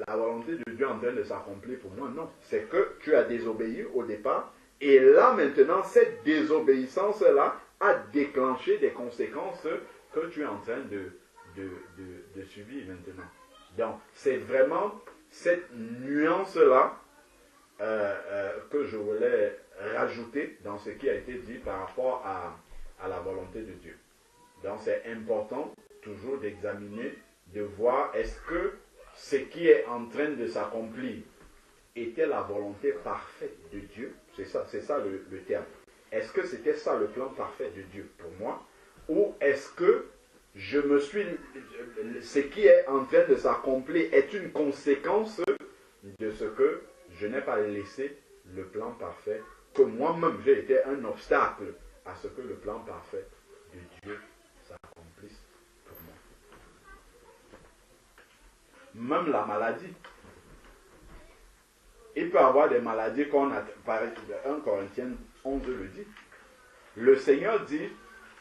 la volonté de Dieu est en train de s'accomplir pour moi. Non, c'est que tu as désobéi au départ. Et là, maintenant, cette désobéissance-là a déclenché des conséquences que tu es en train de subir maintenant. Donc, c'est vraiment cette nuance-là que je voulais rajouter dans ce qui a été dit par rapport à la volonté de Dieu. Donc, c'est important toujours d'examiner, de voir est-ce que ce qui est en train de s'accomplir était la volonté parfaite de Dieu. C'est ça le terme. Est-ce que c'était ça le plan parfait de Dieu pour moi? Ou est-ce que ce qui est en train de s'accomplir est une conséquence de ce que je n'ai pas laissé le plan parfait, que moi-même j'ai été un obstacle à ce que le plan parfait de Dieu s'accomplisse pour moi. Même la maladie. Il peut y avoir des maladies qu'on a, par exemple, 1 Corinthiens 11 le dit. Le Seigneur dit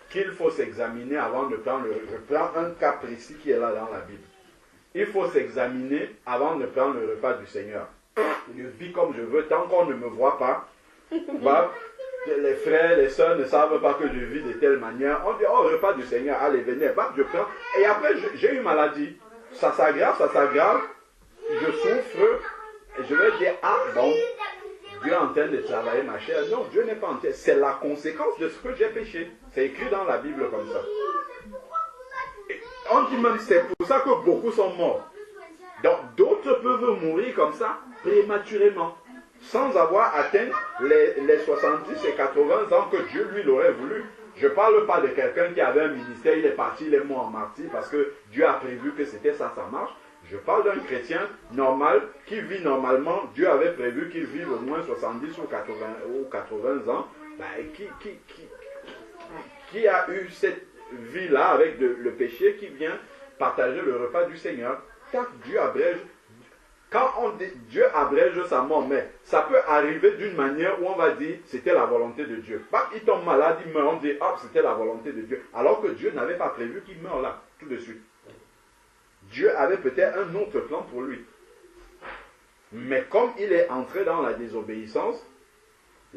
qu'il faut s'examiner avant de prendre je prends un cas précis qui est là dans la Bible. Il faut s'examiner avant de prendre le repas du Seigneur. Je vis comme je veux, tant qu'on ne me voit pas. Les frères, les sœurs ne savent pas que je vis de telle manière. On dit, repas du Seigneur, allez, venez, je prends. Et après, j'ai une maladie. Ça s'aggrave, je souffre. Et je vais dire, bon, Dieu est en train de travailler ma chair. Non, Dieu n'est pas en train. C'est la conséquence de ce que j'ai péché. C'est écrit dans la Bible comme ça. Et on dit même, c'est pour ça que beaucoup sont morts. Donc, d'autres peuvent mourir comme ça, prématurément, sans avoir atteint les 70 et 80 ans que Dieu lui l'aurait voulu. Je ne parle pas de quelqu'un qui avait un ministère, il est parti, il est mort en martyr parce que Dieu a prévu que c'était ça, ça marche. Je parle d'un chrétien normal qui vit normalement. Dieu avait prévu qu'il vive au moins 70 ou 80 ans, qui a eu cette vie-là avec le péché, qui vient partager le repas du Seigneur. Quand Dieu abrège, Dieu abrège sa mort, mais ça peut arriver d'une manière où on va dire c'était la volonté de Dieu. Il tombe malade, il meurt, on dit c'était la volonté de Dieu. Alors que Dieu n'avait pas prévu qu'il meure là, tout de suite. Dieu avait peut-être un autre plan pour lui. Mais comme il est entré dans la désobéissance,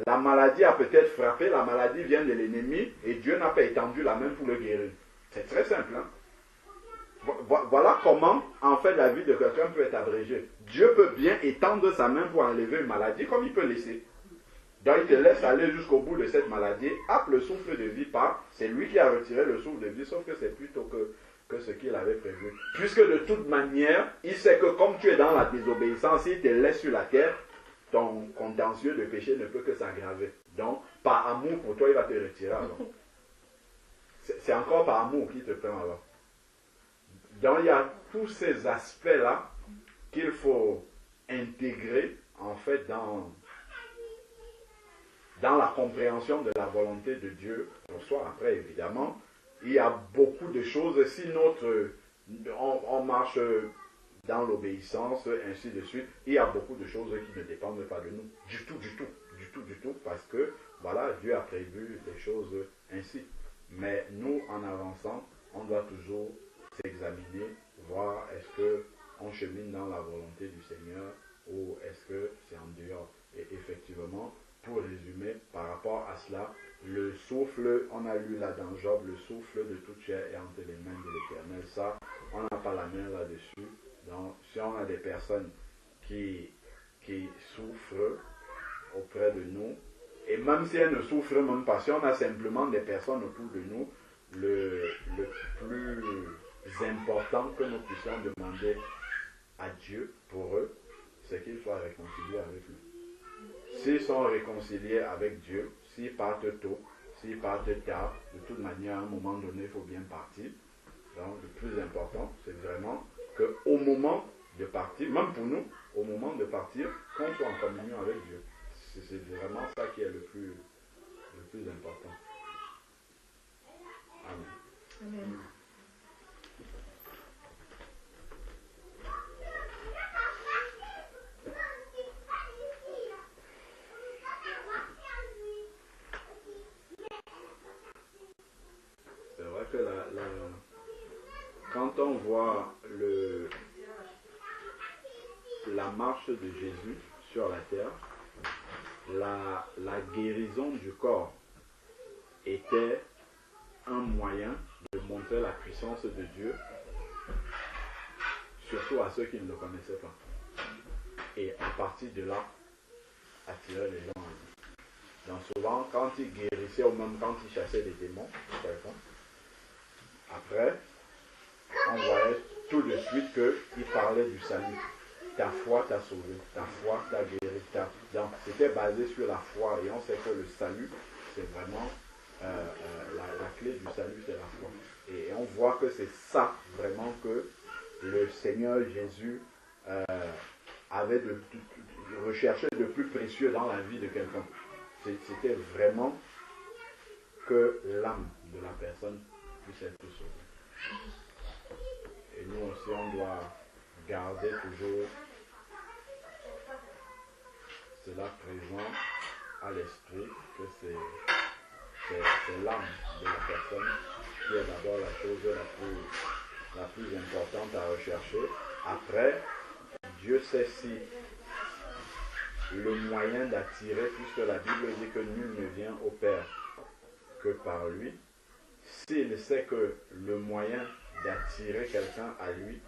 la maladie a peut-être frappé, la maladie vient de l'ennemi, et Dieu n'a pas étendu la main pour le guérir. C'est très simple. Voilà comment, en fait, la vie de quelqu'un peut être abrégée. Dieu peut bien étendre sa main pour enlever une maladie, comme il peut laisser. Donc il te laisse aller jusqu'au bout de cette maladie, le souffle de vie part, c'est lui qui a retiré le souffle de vie, sauf que c'est plutôt que ce qu'il avait prévu. Puisque de toute manière, il sait que comme tu es dans la désobéissance, il te laisse sur la terre, ton contentieux de péché ne peut que s'aggraver. Donc, par amour pour toi, il va te retirer alors. C'est encore par amour qu'il te prend alors. Donc, il y a tous ces aspects-là qu'il faut intégrer, en fait, dans la compréhension de la volonté de Dieu pour soi. Après, évidemment, il y a beaucoup de choses. Si on marche dans l'obéissance, ainsi de suite, il y a beaucoup de choses qui ne dépendent pas de nous. Du tout, parce que, voilà, Dieu a prévu les choses ainsi. Mais nous, en avançant, on doit toujours s'examiner, voir est-ce qu'on chemine dans la volonté du Seigneur ou est-ce que c'est en dehors. Et effectivement, pour résumer, par rapport à cela, le souffle, on a lu là dans Job, le souffle de toute chair est entre les mains de l'Éternel. Ça, on n'a pas la main là-dessus. Donc, si on a des personnes qui souffrent auprès de nous, et même si elles ne souffrent même pas, si on a simplement des personnes autour de nous, le plus important que nous puissions demander à Dieu pour eux, c'est qu'ils soient réconciliés avec lui. S'ils sont réconciliés avec Dieu, s'ils partent tôt, S'ils partent tard, de toute manière, à un moment donné, il faut bien partir. Donc, le plus important, c'est vraiment qu'au moment de partir, même pour nous, au moment de partir, qu'on soit en communion avec Dieu. C'est vraiment ça qui est le plus important. Amen. Amen. C'est vrai que quand on voit la marche de Jésus sur la terre, la guérison du corps était un moyen de montrer la puissance de Dieu, surtout à ceux qui ne le connaissaient pas. Et à partir de là, attirer les gens à lui. Donc souvent, quand il guérissait ou même quand il chassait des démons, après, on voyait tout de suite qu'il parlait du salut. Ta foi t'a sauvé, ta foi t'a guéri. Donc c'était basé sur la foi et on sait que le salut, c'est vraiment la clé du salut, c'est la foi. Et on voit que c'est ça vraiment que le Seigneur Jésus avait recherché de plus précieux dans la vie de quelqu'un. C'était vraiment que l'âme de la personne puisse être sauvée. Et nous aussi, on doit garder toujours cela présent à l'esprit, que c'est l'âme de la personne qui est d'abord la chose la plus importante à rechercher. Après, Dieu sait si le moyen d'attirer, puisque la Bible dit que nul ne vient au Père que par lui, s'il sait que le moyen d'attirer quelqu'un à lui,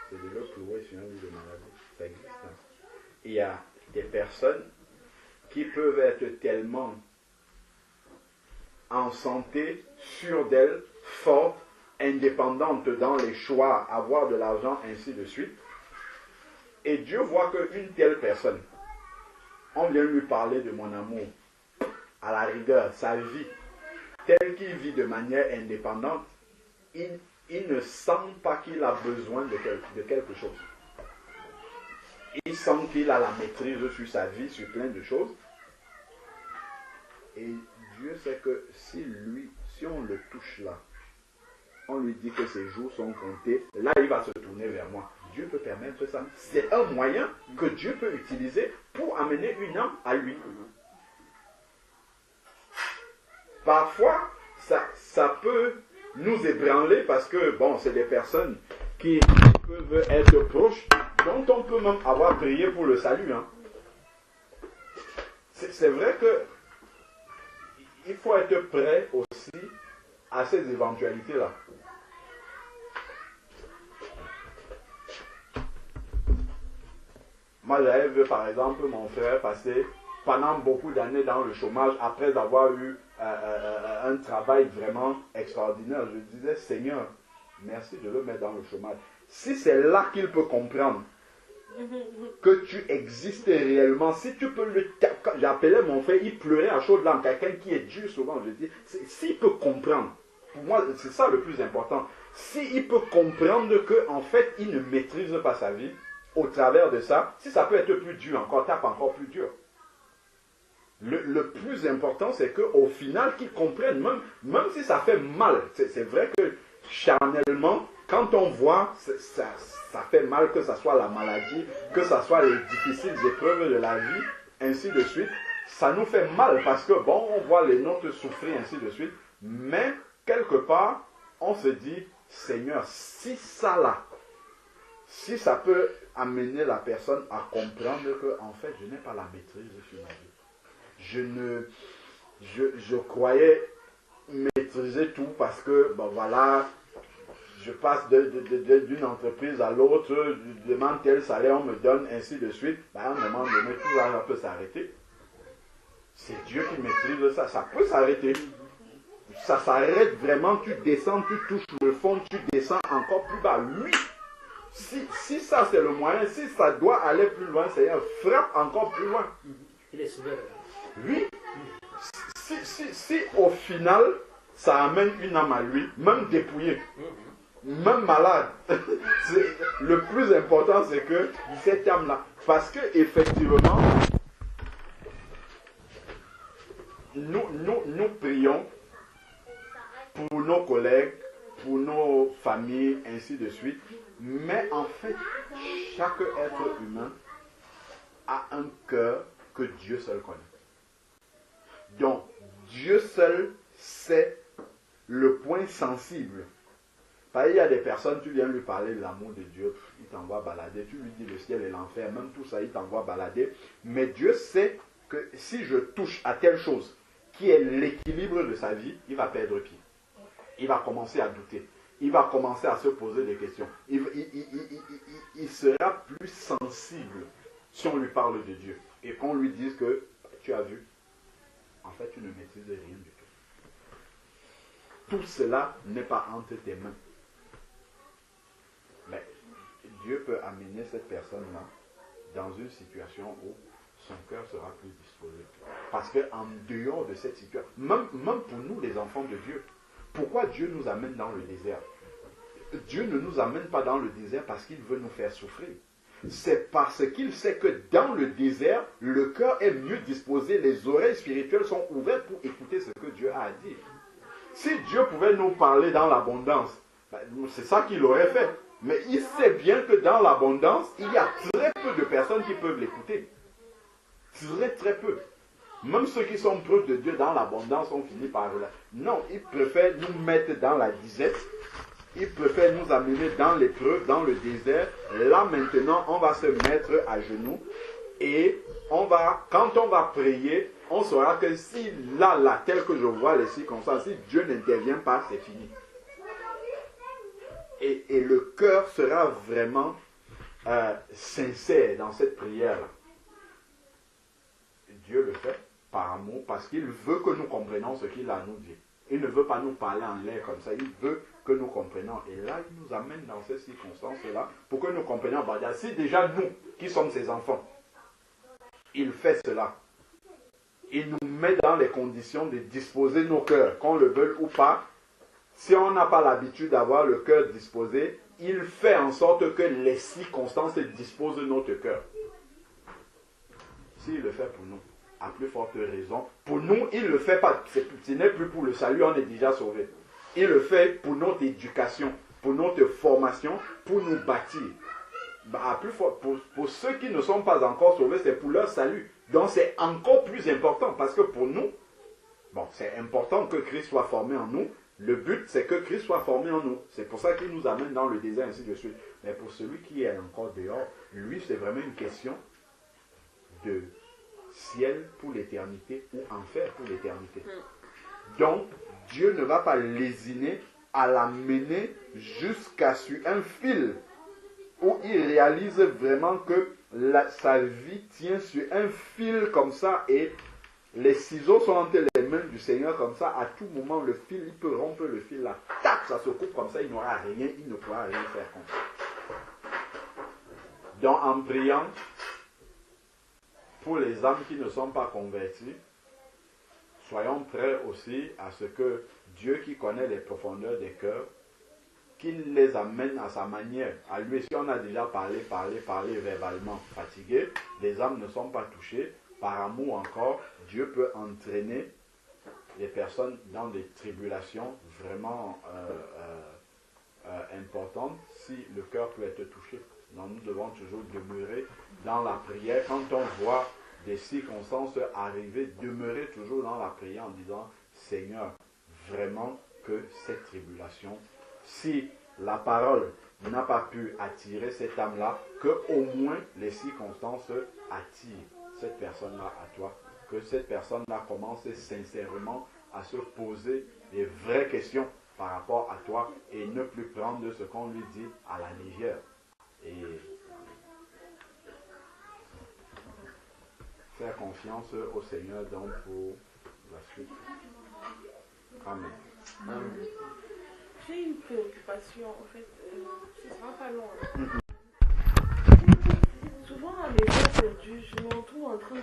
c'est de le clouer sur un lit de maladie. Ça existe. Hein. Il y a des personnes qui peuvent être tellement en santé, sûres d'elles, fortes, indépendantes dans les choix, avoir de l'argent, ainsi de suite. Et Dieu voit qu'une telle personne, on vient lui parler de mon amour, à la rigueur, sa vie, telle qu'il vit de manière indépendante, il ne sent pas qu'il a besoin de quelque chose. Il sent qu'il a la maîtrise sur sa vie, sur plein de choses. Et Dieu sait que si on le touche là, on lui dit que ses jours sont comptés, là il va se tourner vers moi. Dieu peut permettre ça. C'est un moyen que Dieu peut utiliser pour amener une âme à lui. Parfois, ça peut nous ébranler parce que, bon, c'est des personnes qui peuvent être proches, dont on peut même avoir prié pour le salut. Hein. C'est vrai que il faut être prêt aussi à ces éventualités-là. Moi, j'avais vu par exemple mon frère passer pendant beaucoup d'années dans le chômage après avoir eu un travail vraiment extraordinaire. Je disais, Seigneur, merci de le mettre dans le chômage. Si c'est là qu'il peut comprendre que tu existes réellement, si tu peux le... J'appelais mon frère, il pleurait à chaudes larmes, quelqu'un qui est dur souvent, je dis, s'il peut comprendre, pour moi c'est ça le plus important, s'il peut comprendre que en fait il ne maîtrise pas sa vie, au travers de ça, si ça peut être plus dur encore, tape encore plus dur. Le plus important, c'est qu'au final, qu'ils comprennent, même si ça fait mal, c'est vrai que charnellement, quand on voit, ça fait mal, que ce soit la maladie, que ce soit les difficiles épreuves de la vie, ainsi de suite, ça nous fait mal parce que, bon, on voit les nôtres souffrir, ainsi de suite, mais quelque part, on se dit, Seigneur, si ça là, si ça peut amener la personne à comprendre que, en fait, je n'ai pas la maîtrise sur ma vie. Je croyais maîtriser tout parce que, bon voilà, je passe d'une entreprise à l'autre, je demande tel salaire, on me donne, ainsi de suite. Ben, à un moment donné, tout ça peut s'arrêter. C'est Dieu qui maîtrise ça, ça peut s'arrêter. Ça s'arrête vraiment, tu descends, tu touches le fond, tu descends encore plus bas. Oui, si ça c'est le moyen, si ça doit aller plus loin, Seigneur, frappe encore plus loin. Il est souverain. Oui, si au final, ça amène une âme à lui, même dépouillée, même malade, le plus important, c'est que cette âme-là, parce que effectivement, nous prions pour nos collègues, pour nos familles, ainsi de suite, mais en fait, chaque être humain a un cœur que Dieu seul connaît. Donc, Dieu seul sait le point sensible. Parce qu'il y a des personnes, tu viens lui parler de l'amour de Dieu, il t'envoie balader, tu lui dis le ciel et l'enfer, même tout ça, il t'envoie balader. Mais Dieu sait que si je touche à telle chose qui est l'équilibre de sa vie, il va perdre pied. Il va commencer à douter. Il va commencer à se poser des questions. Il sera plus sensible si on lui parle de Dieu. Et qu'on lui dise que, tu as vu, en fait, tu ne maîtrises rien du tout. Tout cela n'est pas entre tes mains. Mais Dieu peut amener cette personne-là dans une situation où son cœur sera plus disposé. Parce qu'en dehors de cette situation, même pour nous les enfants de Dieu, pourquoi Dieu nous amène dans le désert? Dieu ne nous amène pas dans le désert parce qu'il veut nous faire souffrir. C'est parce qu'il sait que dans le désert, le cœur est mieux disposé, les oreilles spirituelles sont ouvertes pour écouter ce que Dieu a à dire. Si Dieu pouvait nous parler dans l'abondance, c'est ça qu'il aurait fait. Mais il sait bien que dans l'abondance, il y a très peu de personnes qui peuvent l'écouter. Très peu. Même ceux qui sont proches de Dieu dans l'abondance ont fini par là. Non, il préfère nous mettre dans la disette. Il préfère nous amener dans l'épreuve, dans le désert. Là maintenant, on va se mettre à genoux. Et quand on va prier, on saura que si là, tel que je vois les circonstances, si Dieu n'intervient pas, c'est fini. Et le cœur sera vraiment sincère dans cette prière-là. Dieu le fait par amour, parce qu'il veut que nous comprenions ce qu'il a à nous dire. Il ne veut pas nous parler en l'air comme ça, il veut que nous comprenions. Et là, il nous amène dans ces circonstances-là pour que nous comprenions. Si déjà nous, qui sommes ses enfants, il fait cela. Il nous met dans les conditions de disposer nos cœurs, qu'on le veuille ou pas. Si on n'a pas l'habitude d'avoir le cœur disposé, il fait en sorte que les circonstances disposent notre cœur. S'il le fait pour nous, à plus forte raison, pour nous, il ne le fait pas. Ce n'est plus pour le salut, on est déjà sauvé. Il le fait pour notre éducation, pour notre formation, pour nous bâtir. À plus fort, pour ceux qui ne sont pas encore sauvés, c'est pour leur salut. Donc c'est encore plus important, parce que pour nous, c'est important que Christ soit formé en nous. Le but, c'est que Christ soit formé en nous. C'est pour ça qu'il nous amène dans le désert, ainsi de suite. Mais pour celui qui est encore dehors, lui, c'est vraiment une question de ciel pour l'éternité ou enfer pour l'éternité. Donc, Dieu ne va pas lésiner à l'amener jusqu'à sur un fil où il réalise vraiment que sa vie tient sur un fil comme ça et les ciseaux sont entre les mains du Seigneur comme ça. À tout moment, le fil, il peut rompre le fil là. Tac, ça se coupe comme ça, il n'aura rien, il ne pourra rien faire comme ça. Donc, en priant, pour les âmes qui ne sont pas converties, soyons prêts aussi à ce que Dieu qui connaît les profondeurs des cœurs, qu'il les amène à sa manière. À lui, si on a déjà parlé verbalement fatigué, les âmes ne sont pas touchées. Par amour encore, Dieu peut entraîner les personnes dans des tribulations vraiment importantes si le cœur peut être touché. Donc nous devons toujours demeurer dans la prière. Quand on voit des circonstances arriver, demeurer toujours dans la prière en disant « Seigneur, vraiment que cette tribulation, si la parole n'a pas pu attirer cette âme-là, que au moins les circonstances attirent cette personne-là à toi, que cette personne-là commence sincèrement à se poser des vraies questions par rapport à toi et ne plus prendre ce qu'on lui dit à la légère. Et faire confiance au Seigneur donc pour la suite. Amen. Amen. J'ai une préoccupation, en fait, ce ne sera pas long. Souvent à mes heures perdues, je me retrouve en train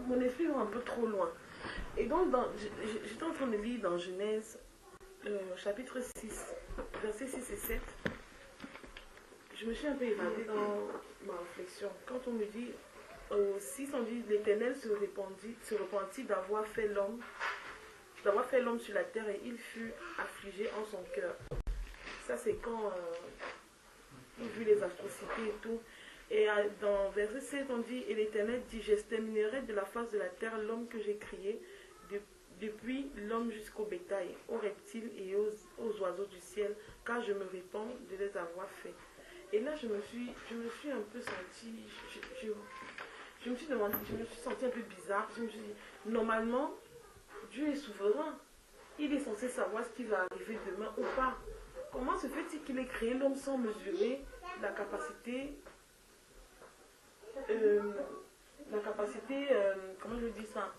mon esprit va un peu trop loin. Et donc, j'étais en train de lire dans Genèse, chapitre 6, versets 6 et 7. Je me suis un peu évadée dans ma réflexion. Quand on me dit, au 6, on dit, l'Éternel se repentit d'avoir fait l'homme sur la terre et il fut affligé en son cœur. Ça, c'est quand il vit les atrocités et tout. Et dans verset 7, on dit, et l'Éternel dit, j'exterminerai de la face de la terre l'homme que j'ai créé, depuis l'homme jusqu'au bétail, aux reptiles et aux oiseaux du ciel, car je me répands de les avoir faits. Et là, je me suis un peu sentie, je me suis sentie un peu bizarre. Je me suis dit, normalement, Dieu est souverain. Il est censé savoir ce qui va arriver demain ou pas. Comment se fait-il qu'il ait créé l'homme sans mesurer la capacité, comment je dis ça,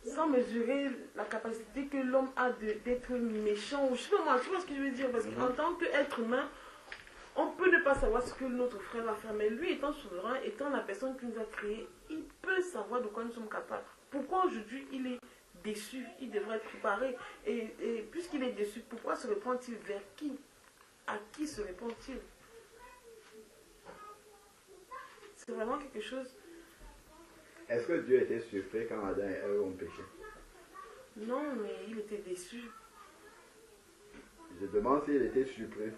sans mesurer la capacité que l'homme a d'être méchant, ou je sais pas moi, tu vois ce que je veux dire, parce qu'en tant qu'être humain, on peut ne pas savoir ce que notre frère va faire, mais lui étant souverain, étant la personne qui nous a créés, il peut savoir de quoi nous sommes capables. Pourquoi aujourd'hui il est déçu? Il devrait être préparé. Et puisqu'il est déçu, pourquoi se répand-il vers qui? À qui se répand-il? C'est vraiment quelque chose. Est-ce que Dieu était surpris quand Adam et Ève ont péché? Non, mais il était déçu. Je demande s'il était surpris.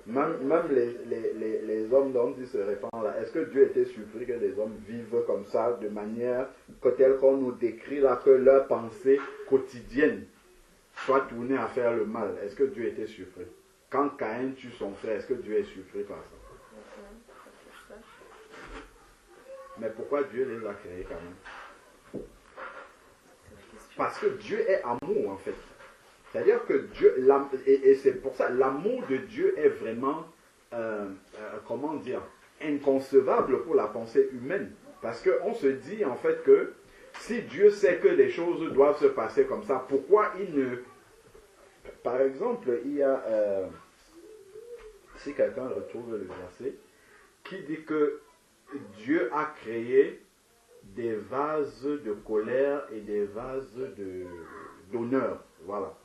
Même les hommes dont il se répand là, est-ce que Dieu était surpris que les hommes vivent comme ça, de manière que telle qu'on nous décrit là, que leur pensée quotidienne soit tournée à faire le mal? Est-ce que Dieu était surpris? Quand Caïn tue son frère, est-ce que Dieu est surpris par ça? Mais pourquoi Dieu les a créés quand même? Parce que Dieu est amour en fait. C'est-à-dire que Dieu, et c'est pour ça, l'amour de Dieu est vraiment, comment dire, inconcevable pour la pensée humaine. Parce qu'on se dit en fait que si Dieu sait que les choses doivent se passer comme ça, pourquoi il ne... Par exemple, il y a, si quelqu'un retrouve le verset, qui dit que Dieu a créé des vases de colère et des vases d'honneur. Voilà.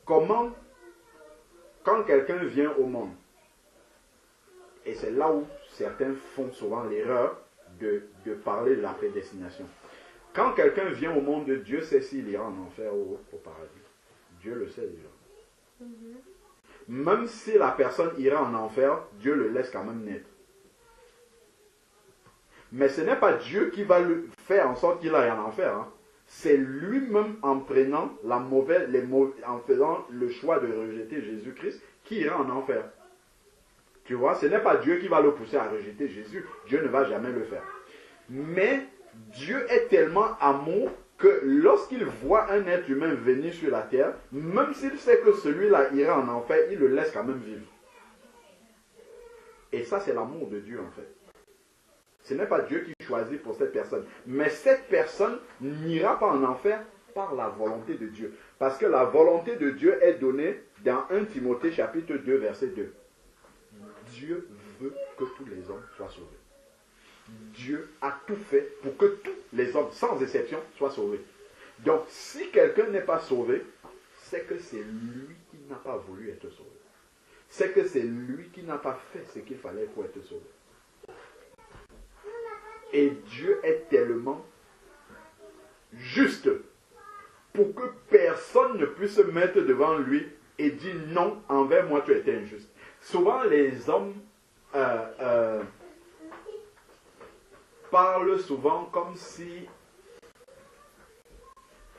Comment, quand quelqu'un vient au monde, et c'est là où certains font souvent l'erreur de parler de la prédestination. Quand quelqu'un vient au monde de Dieu, sait s'il ira en enfer ou au paradis. Dieu le sait déjà. Même si la personne ira en enfer, Dieu le laisse quand même naître. Mais ce n'est pas Dieu qui va le faire en sorte qu'il aille en enfer. Hein. C'est lui-même en prenant en faisant le choix de rejeter Jésus-Christ qui ira en enfer. Tu vois, ce n'est pas Dieu qui va le pousser à rejeter Jésus. Dieu ne va jamais le faire. Mais Dieu est tellement amour que lorsqu'il voit un être humain venir sur la terre, même s'il sait que celui-là ira en enfer, il le laisse quand même vivre. Et ça, c'est l'amour de Dieu en fait. Ce n'est pas Dieu qui choisit pour cette personne. Mais cette personne n'ira pas en enfer par la volonté de Dieu. Parce que la volonté de Dieu est donnée dans 1 Timothée chapitre 2 verset 2. Dieu veut que tous les hommes soient sauvés. Dieu a tout fait pour que tous les hommes, sans exception, soient sauvés. Donc, si quelqu'un n'est pas sauvé, c'est que c'est lui qui n'a pas voulu être sauvé. C'est que c'est lui qui n'a pas fait ce qu'il fallait pour être sauvé. Et Dieu est tellement juste pour que personne ne puisse se mettre devant lui et dire non, envers moi tu étais injuste. Souvent les hommes parlent souvent comme si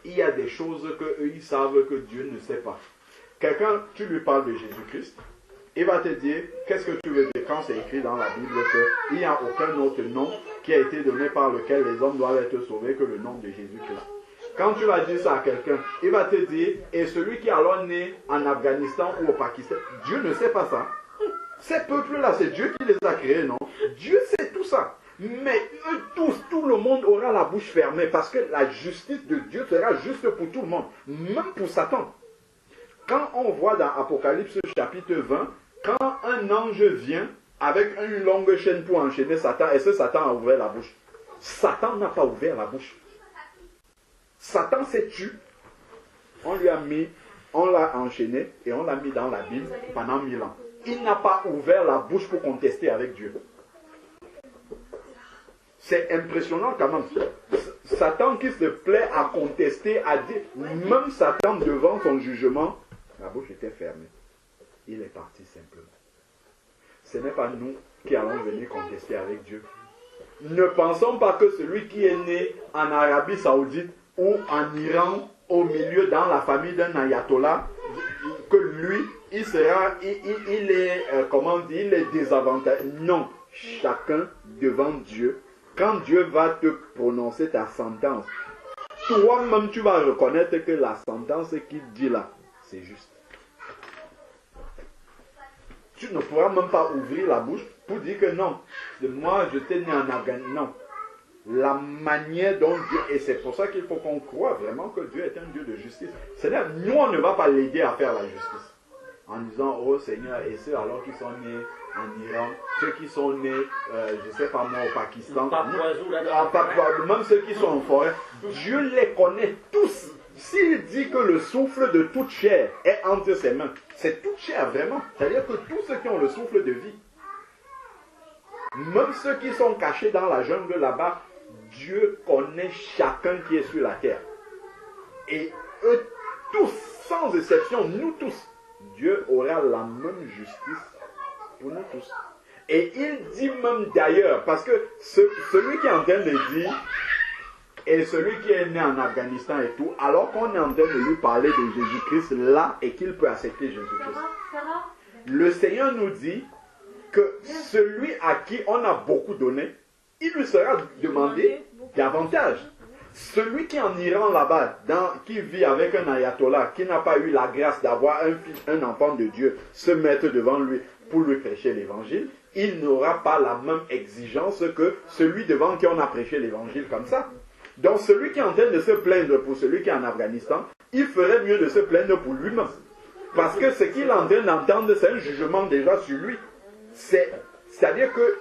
il y a des choses qu'eux ils savent que Dieu ne sait pas. Quelqu'un, tu lui parles de Jésus-Christ, il va te dire, qu'est-ce que tu veux dire quand c'est écrit dans la Bible qu'il n'y a aucun autre nom qui a été donné par lequel les hommes doivent être sauvés que le nom de Jésus-Christ. Quand tu vas dire ça à quelqu'un, il va te dire, et celui qui est alors né en Afghanistan ou au Pakistan, Dieu ne sait pas ça. Ces peuples-là, c'est Dieu qui les a créés, non? Dieu sait tout ça. Mais eux tous, tout le monde aura la bouche fermée parce que la justice de Dieu sera juste pour tout le monde, même pour Satan. Quand on voit dans Apocalypse chapitre 20 Quand un ange vient avec une longue chaîne pour enchaîner Satan, est-ce que Satan a ouvert la bouche? Satan n'a pas ouvert la bouche. Satan s'est tué. On l'a enchaîné et on l'a mis dans la Bible pendant 1000 ans. Il n'a pas ouvert la bouche pour contester avec Dieu. C'est impressionnant quand même. Satan qui se plaît à contester, à dire, même Satan devant son jugement, la bouche était fermée. Il est parti simplement. Ce n'est pas nous qui allons venir contester avec Dieu. Ne pensons pas que celui qui est né en Arabie Saoudite ou en Iran, au milieu dans la famille d'un ayatollah, que lui, il est désavantagé. Non, chacun devant Dieu. Quand Dieu va te prononcer ta sentence, toi-même tu vas reconnaître que la sentence qu'il dit là, c'est juste. Tu ne pourras même pas ouvrir la bouche pour dire que non, moi je t'ai né en Afghanistan. Non. La manière dont Dieu, et c'est pour ça qu'il faut qu'on croie vraiment que Dieu est un Dieu de justice. C'est-à-dire, nous on ne va pas l'aider à faire la justice. En disant, oh Seigneur, et ceux alors qui sont nés en Iran, ceux qui sont nés, je ne sais pas moi, au Pakistan, même ceux qui sont en forêt, Dieu les connaît tous. S'il dit que le souffle de toute chair est entre ses mains, c'est toute chair vraiment. C'est-à-dire que tous ceux qui ont le souffle de vie, même ceux qui sont cachés dans la jungle là-bas, Dieu connaît chacun qui est sur la terre. Et eux tous, sans exception, nous tous, Dieu aura la même justice pour nous tous. Et il dit même d'ailleurs, parce que celui qui est en train de dire, et celui qui est né en Afghanistan et tout, alors qu'on est en train de lui parler de Jésus-Christ là, et qu'il peut accepter Jésus-Christ. Le Seigneur nous dit que celui à qui on a beaucoup donné, il lui sera demandé davantage. Celui qui est en Iran là-bas, qui vit avec un ayatollah, qui n'a pas eu la grâce d'avoir un enfant de Dieu, se mettre devant lui pour lui prêcher l'évangile, il n'aura pas la même exigence que celui devant qui on a prêché l'évangile comme ça. Donc celui qui est en train de se plaindre pour celui qui est en Afghanistan, il ferait mieux de se plaindre pour lui-même. Parce que ce qu'il est en train d'entendre, c'est un jugement déjà sur lui. C'est-à-dire que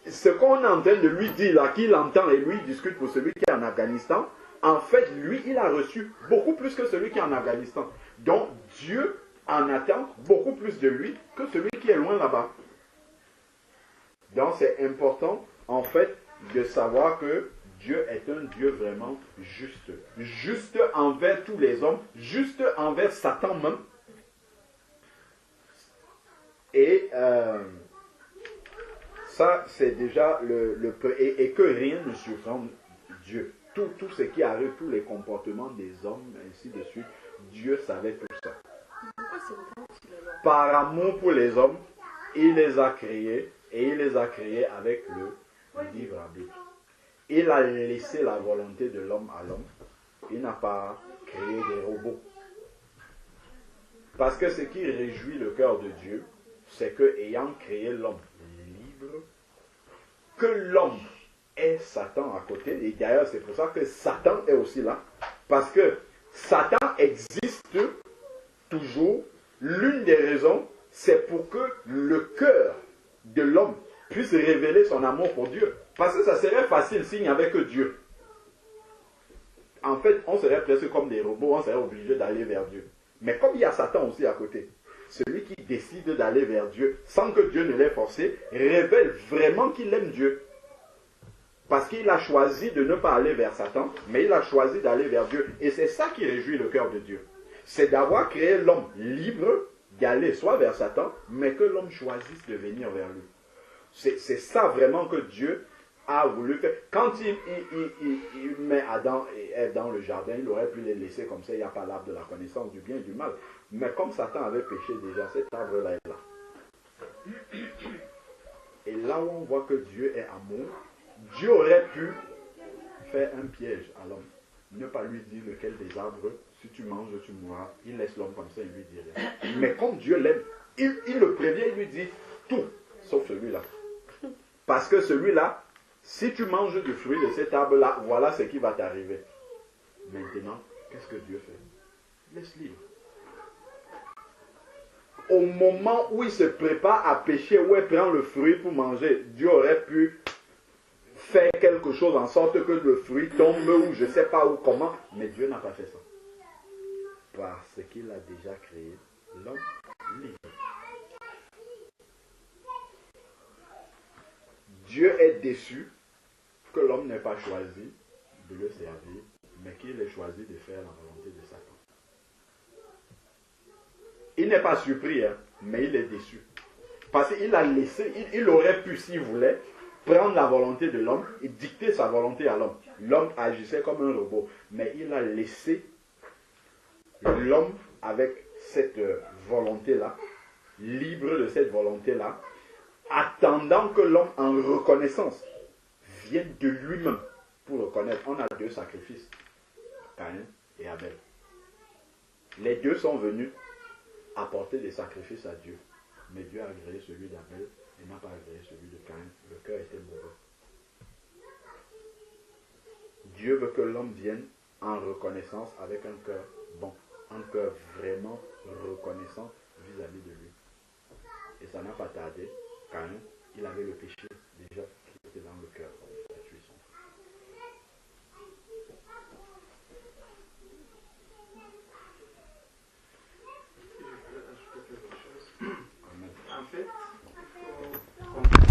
ce qu'on est en train de lui dire là, qu'il entend et lui discute pour celui qui est en Afghanistan, en fait, lui, il a reçu beaucoup plus que celui qui est en Afghanistan. Donc, Dieu en attend beaucoup plus de lui que celui qui est loin là-bas. Donc, c'est important, en fait, de savoir que Dieu est un Dieu vraiment juste. Juste envers tous les hommes, juste envers Satan même. Et ça, c'est déjà et que rien ne surprend Dieu. Tout ce qui arrive, tous les comportements des hommes, ainsi de suite, Dieu savait tout ça. Par amour pour les hommes, il les a créés, et il les a créés avec le libre arbitre. Il a laissé la volonté de l'homme à l'homme. Il n'a pas créé des robots. Parce que ce qui réjouit le cœur de Dieu, c'est que, ayant créé l'homme libre, que l'homme ait Satan à côté. Et d'ailleurs, c'est pour ça que Satan est aussi là. Parce que Satan existe toujours. L'une des raisons, c'est pour que le cœur de l'homme puisse révéler son amour pour Dieu. Parce que ça serait facile s'il n'y avait que Dieu. En fait, on serait presque comme des robots, on serait obligé d'aller vers Dieu. Mais comme il y a Satan aussi à côté, celui qui décide d'aller vers Dieu, sans que Dieu ne l'ait forcé, révèle vraiment qu'il aime Dieu. Parce qu'il a choisi de ne pas aller vers Satan, mais il a choisi d'aller vers Dieu. Et c'est ça qui réjouit le cœur de Dieu. C'est d'avoir créé l'homme libre d'aller soit vers Satan, mais que l'homme choisisse de venir vers lui. C'est ça vraiment que Dieu a voulu faire. Quand il met Adam et Ève dans le jardin, il aurait pu les laisser comme ça, il n'y a pas l'arbre de la connaissance du bien et du mal. Mais comme Satan avait péché déjà, cet arbre-là est là. Et là où on voit que Dieu est amour, Dieu aurait pu faire un piège à l'homme. Ne pas lui dire lequel des arbres, si tu manges, tu mourras. Il laisse l'homme comme ça, il lui dit rien. Mais comme Dieu l'aime, il le prévient, il lui dit tout, sauf celui-là. Parce que celui-là, si tu manges du fruit de cet arbre-là, voilà ce qui va t'arriver. Maintenant, qu'est-ce que Dieu fait? Laisse libre. au moment où il se prépare à pécher, où il prend le fruit pour manger, Dieu aurait pu faire quelque chose en sorte que le fruit tombe ou je ne sais pas où, comment, mais Dieu n'a pas fait ça. Parce qu'il a déjà créé l'homme libre. Dieu est déçu que l'homme n'ait pas choisi de le servir, mais qu'il ait choisi de faire la volonté de Satan. Il n'est pas surpris, hein, mais il est déçu. Parce qu'il a laissé, il aurait pu, s'il voulait, prendre la volonté de l'homme et dicter sa volonté à l'homme. L'homme agissait comme un robot, mais il a laissé l'homme avec cette volonté-là, libre de cette volonté-là, attendant que l'homme, en reconnaissance, vienne de lui-même pour reconnaître. On a deux sacrifices, Caïn et Abel. Les deux sont venus apporter des sacrifices à Dieu, mais Dieu a agréé celui d'Abel et n'a pas agréé celui de Caïn. Le cœur était mauvais. Dieu veut que l'homme vienne en reconnaissance avec un cœur bon, un cœur vraiment reconnaissant vis-à-vis de lui. Et ça n'a pas tardé. Caïn, il avait le péché déjà qui était dans le cœur. Il a tué son frère. En fait, il faut comprendre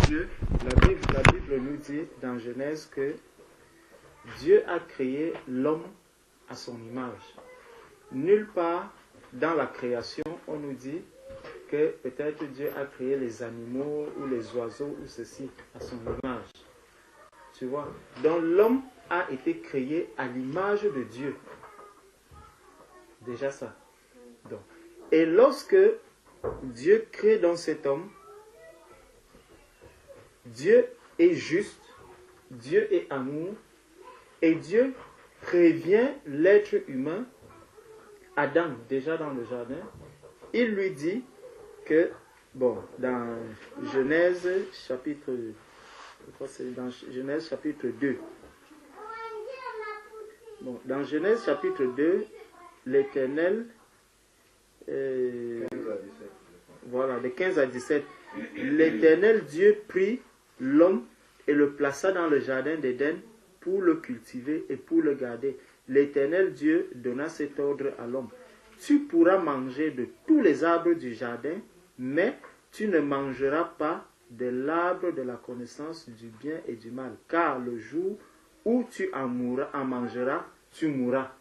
Dieu, la Bible nous dit dans Genèse que Dieu a créé l'homme à son image. Nulle part dans la création, on nous dit que peut-être Dieu a créé les animaux ou les oiseaux ou ceci à son image. Tu vois? Donc l'homme a été créé à l'image de Dieu. Déjà ça. Donc. Et lorsque Dieu crée dans cet homme, Dieu est juste, Dieu est amour, et Dieu prévient l'être humain, Adam, déjà dans le jardin, il lui dit que, bon, dans Genèse chapitre, je crois que c'est dans Genèse chapitre 2. Bon, dans Genèse chapitre 2, l'Éternel, voilà, de 15 à 17, l'Éternel Dieu prit l'homme et le plaça dans le jardin d'Éden pour le cultiver et pour le garder. L'Éternel Dieu donna cet ordre à l'homme. Tu pourras manger de tous les arbres du jardin, mais tu ne mangeras pas de l'arbre de la connaissance du bien et du mal, car le jour où tu en mangeras, tu mourras.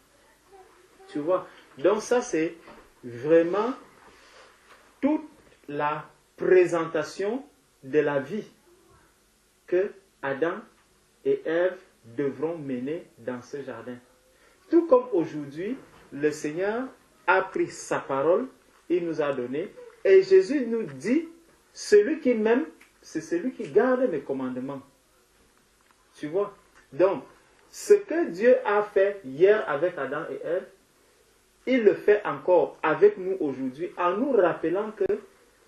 Tu vois? Donc ça, c'est vraiment toute la présentation de la vie que Adam et Ève devront mener dans ce jardin. Tout comme aujourd'hui, le Seigneur a pris sa parole, il nous a donné, et Jésus nous dit, celui qui m'aime, c'est celui qui garde mes commandements. Tu vois? Donc, ce que Dieu a fait hier avec Adam et Ève, il le fait encore avec nous aujourd'hui, en nous rappelant que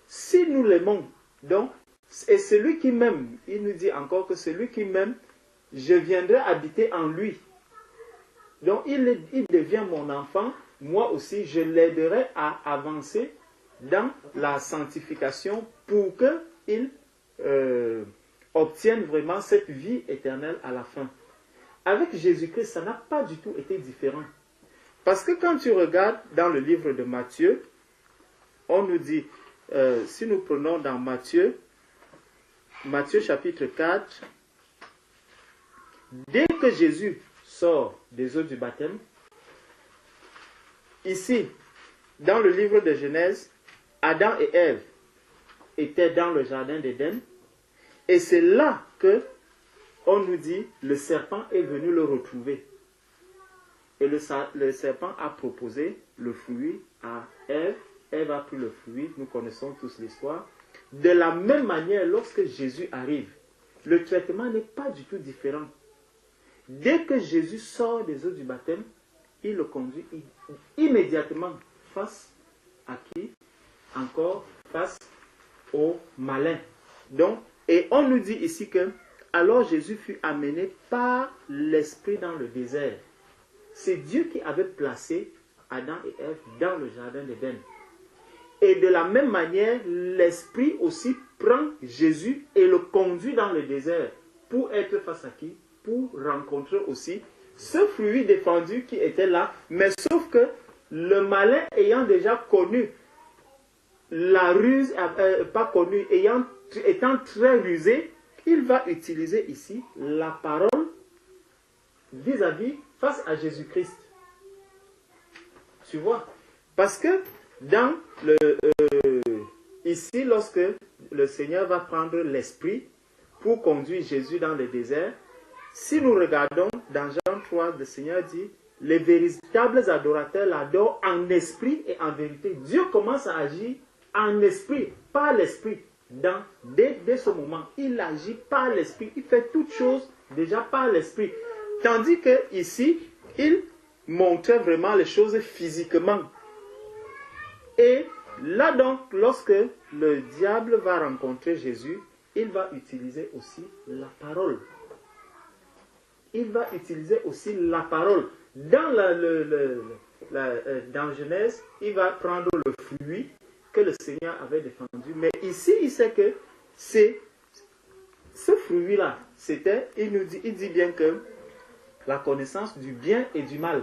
si nous l'aimons, donc, et celui qui m'aime, il nous dit encore que celui qui m'aime, je viendrai habiter en lui. Donc, il devient mon enfant, moi aussi, je l'aiderai à avancer dans la sanctification pour qu'il obtienne vraiment cette vie éternelle à la fin. Avec Jésus-Christ, ça n'a pas du tout été différent. Parce que quand tu regardes dans le livre de Matthieu, on nous dit, si nous prenons dans Matthieu chapitre 4, dès que Jésus sort des eaux du baptême, ici, dans le livre de Genèse, Adam et Ève étaient dans le jardin d'Éden, et c'est là que on nous dit, le serpent est venu le retrouver. Et le serpent a proposé le fruit à Ève. Ève a pris le fruit, nous connaissons tous l'histoire. De la même manière, lorsque Jésus arrive, le traitement n'est pas du tout différent. Dès que Jésus sort des eaux du baptême, il le conduit immédiatement face à qui? Encore face au malin. Donc, et on nous dit ici que alors Jésus fut amené par l'Esprit dans le désert. C'est Dieu qui avait placé Adam et Ève dans le jardin d'Éden. Et de la même manière, l'Esprit aussi prend Jésus et le conduit dans le désert pour être face à qui? Pour rencontrer aussi ce fruit défendu qui était là, mais sauf que le malin ayant déjà connu la ruse, pas connu, étant très rusé, il va utiliser ici la parole vis-à-vis face à Jésus-Christ. Tu vois? Parce que dans ici, lorsque le Seigneur va prendre l'Esprit pour conduire Jésus dans le désert, si nous regardons dans Jean 3, le Seigneur dit, les véritables adorateurs l'adorent en esprit et en vérité. Dieu commence à agir en esprit, par l'esprit. Dès ce moment, il agit par l'esprit. Il fait toutes choses déjà par l'esprit. Tandis que ici, il montrait vraiment les choses physiquement. Et là donc, lorsque le diable va rencontrer Jésus, il va utiliser aussi la parole. Il va utiliser aussi la parole. Dans dans Genèse, il va prendre le fruit que le Seigneur avait défendu. Mais ici, il sait que c'est ce fruit-là, il dit bien que la connaissance du bien et du mal.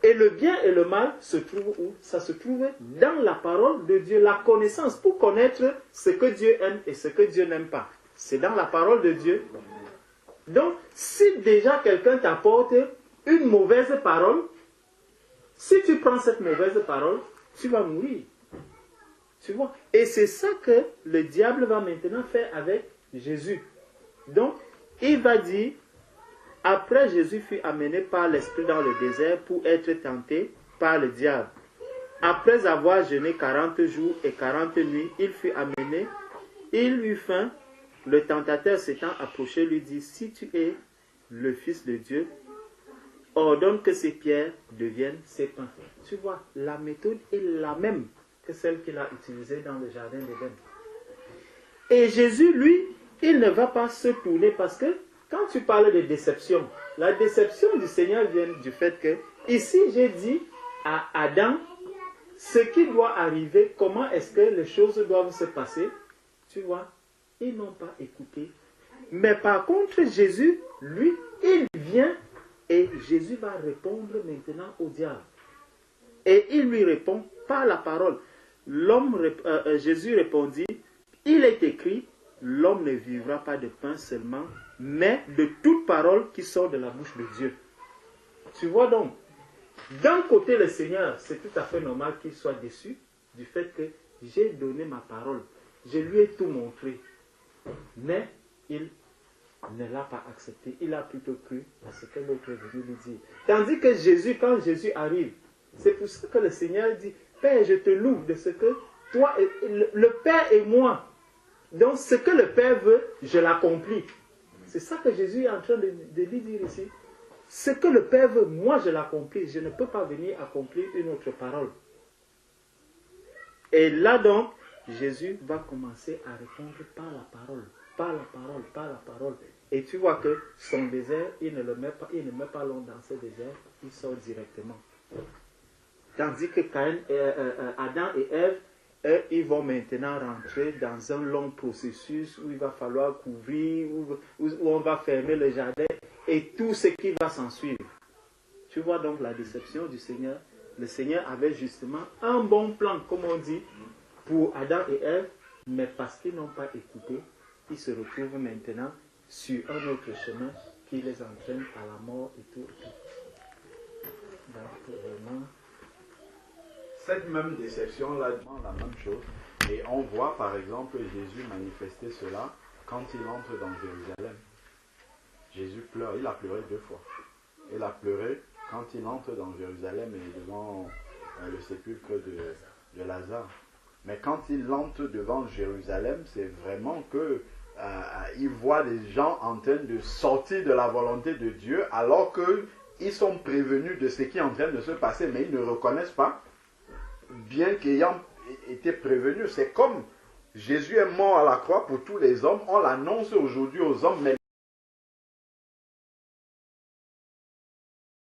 Et le bien et le mal se trouvent où? Ça se trouve dans la parole de Dieu. La connaissance pour connaître ce que Dieu aime et ce que Dieu n'aime pas. C'est dans la parole de Dieu. Donc, si déjà quelqu'un t'apporte une mauvaise parole, si tu prends cette mauvaise parole, tu vas mourir. Tu vois? Et c'est ça que le diable va maintenant faire avec Jésus. Donc, il va dire, après Jésus fut amené par l'Esprit dans le désert pour être tenté par le diable. Après avoir jeûné 40 jours et 40 nuits, il fut amené, il eut faim. Le tentateur s'étant approché lui dit, si tu es le Fils de Dieu, ordonne que ces pierres deviennent ces pains. Tu vois, la méthode est la même que celle qu'il a utilisée dans le jardin d'Éden. Et Jésus, lui, il ne va pas se tourner parce que quand tu parles de déception, la déception du Seigneur vient du fait que, ici j'ai dit à Adam, ce qui doit arriver, comment est-ce que les choses doivent se passer, tu vois, ils n'ont pas écouté. Mais par contre, Jésus, lui, il vient et Jésus va répondre maintenant au diable. Et il lui répond par la parole. Jésus répondit, il est écrit, l'homme ne vivra pas de pain seulement, mais de toute parole qui sort de la bouche de Dieu. Tu vois donc, d'un côté le Seigneur, c'est tout à fait normal qu'il soit déçu du fait que j'ai donné ma parole. Je lui ai tout montré. Mais il ne l'a pas accepté. Il a plutôt cru à ce que l'autre est venu lui dire. Tandis que Jésus, quand Jésus arrive, c'est pour ça que le Seigneur dit, Père, je te loue de ce que toi, le Père et moi, donc ce que le Père veut, je l'accomplis. C'est ça que Jésus est en train de lui dire ici. Ce que le Père veut, moi je l'accomplis. Je ne peux pas venir accomplir une autre parole. Et là donc, Jésus va commencer à répondre par la parole, par la parole, par la parole. Et tu vois que son désert, il ne met pas long dans ce désert, il sort directement. Tandis que Adam et Ève, eux, ils vont maintenant rentrer dans un long processus où il va falloir couvrir, où on va fermer le jardin et tout ce qui va s'en suivre. Tu vois donc la déception du Seigneur. Le Seigneur avait justement un bon plan, comme on dit, pour Adam et Ève, mais parce qu'ils n'ont pas écouté, ils se retrouvent maintenant sur un autre chemin qui les entraîne à la mort et tout. Donc, vraiment... Cette même déception-là demande la même chose. Et on voit par exemple Jésus manifester cela quand il entre dans Jérusalem. Jésus pleure, il a pleuré 2 fois. Il a pleuré quand il entre dans Jérusalem et devant le sépulcre de Lazare. Mais quand il entre devant Jérusalem, c'est vraiment que il voit les gens en train de sortir de la volonté de Dieu alors qu'ils sont prévenus de ce qui est en train de se passer, mais ils ne reconnaissent pas, bien qu'ayant été prévenus. C'est comme Jésus est mort à la croix pour tous les hommes, on l'annonce aujourd'hui aux hommes, mais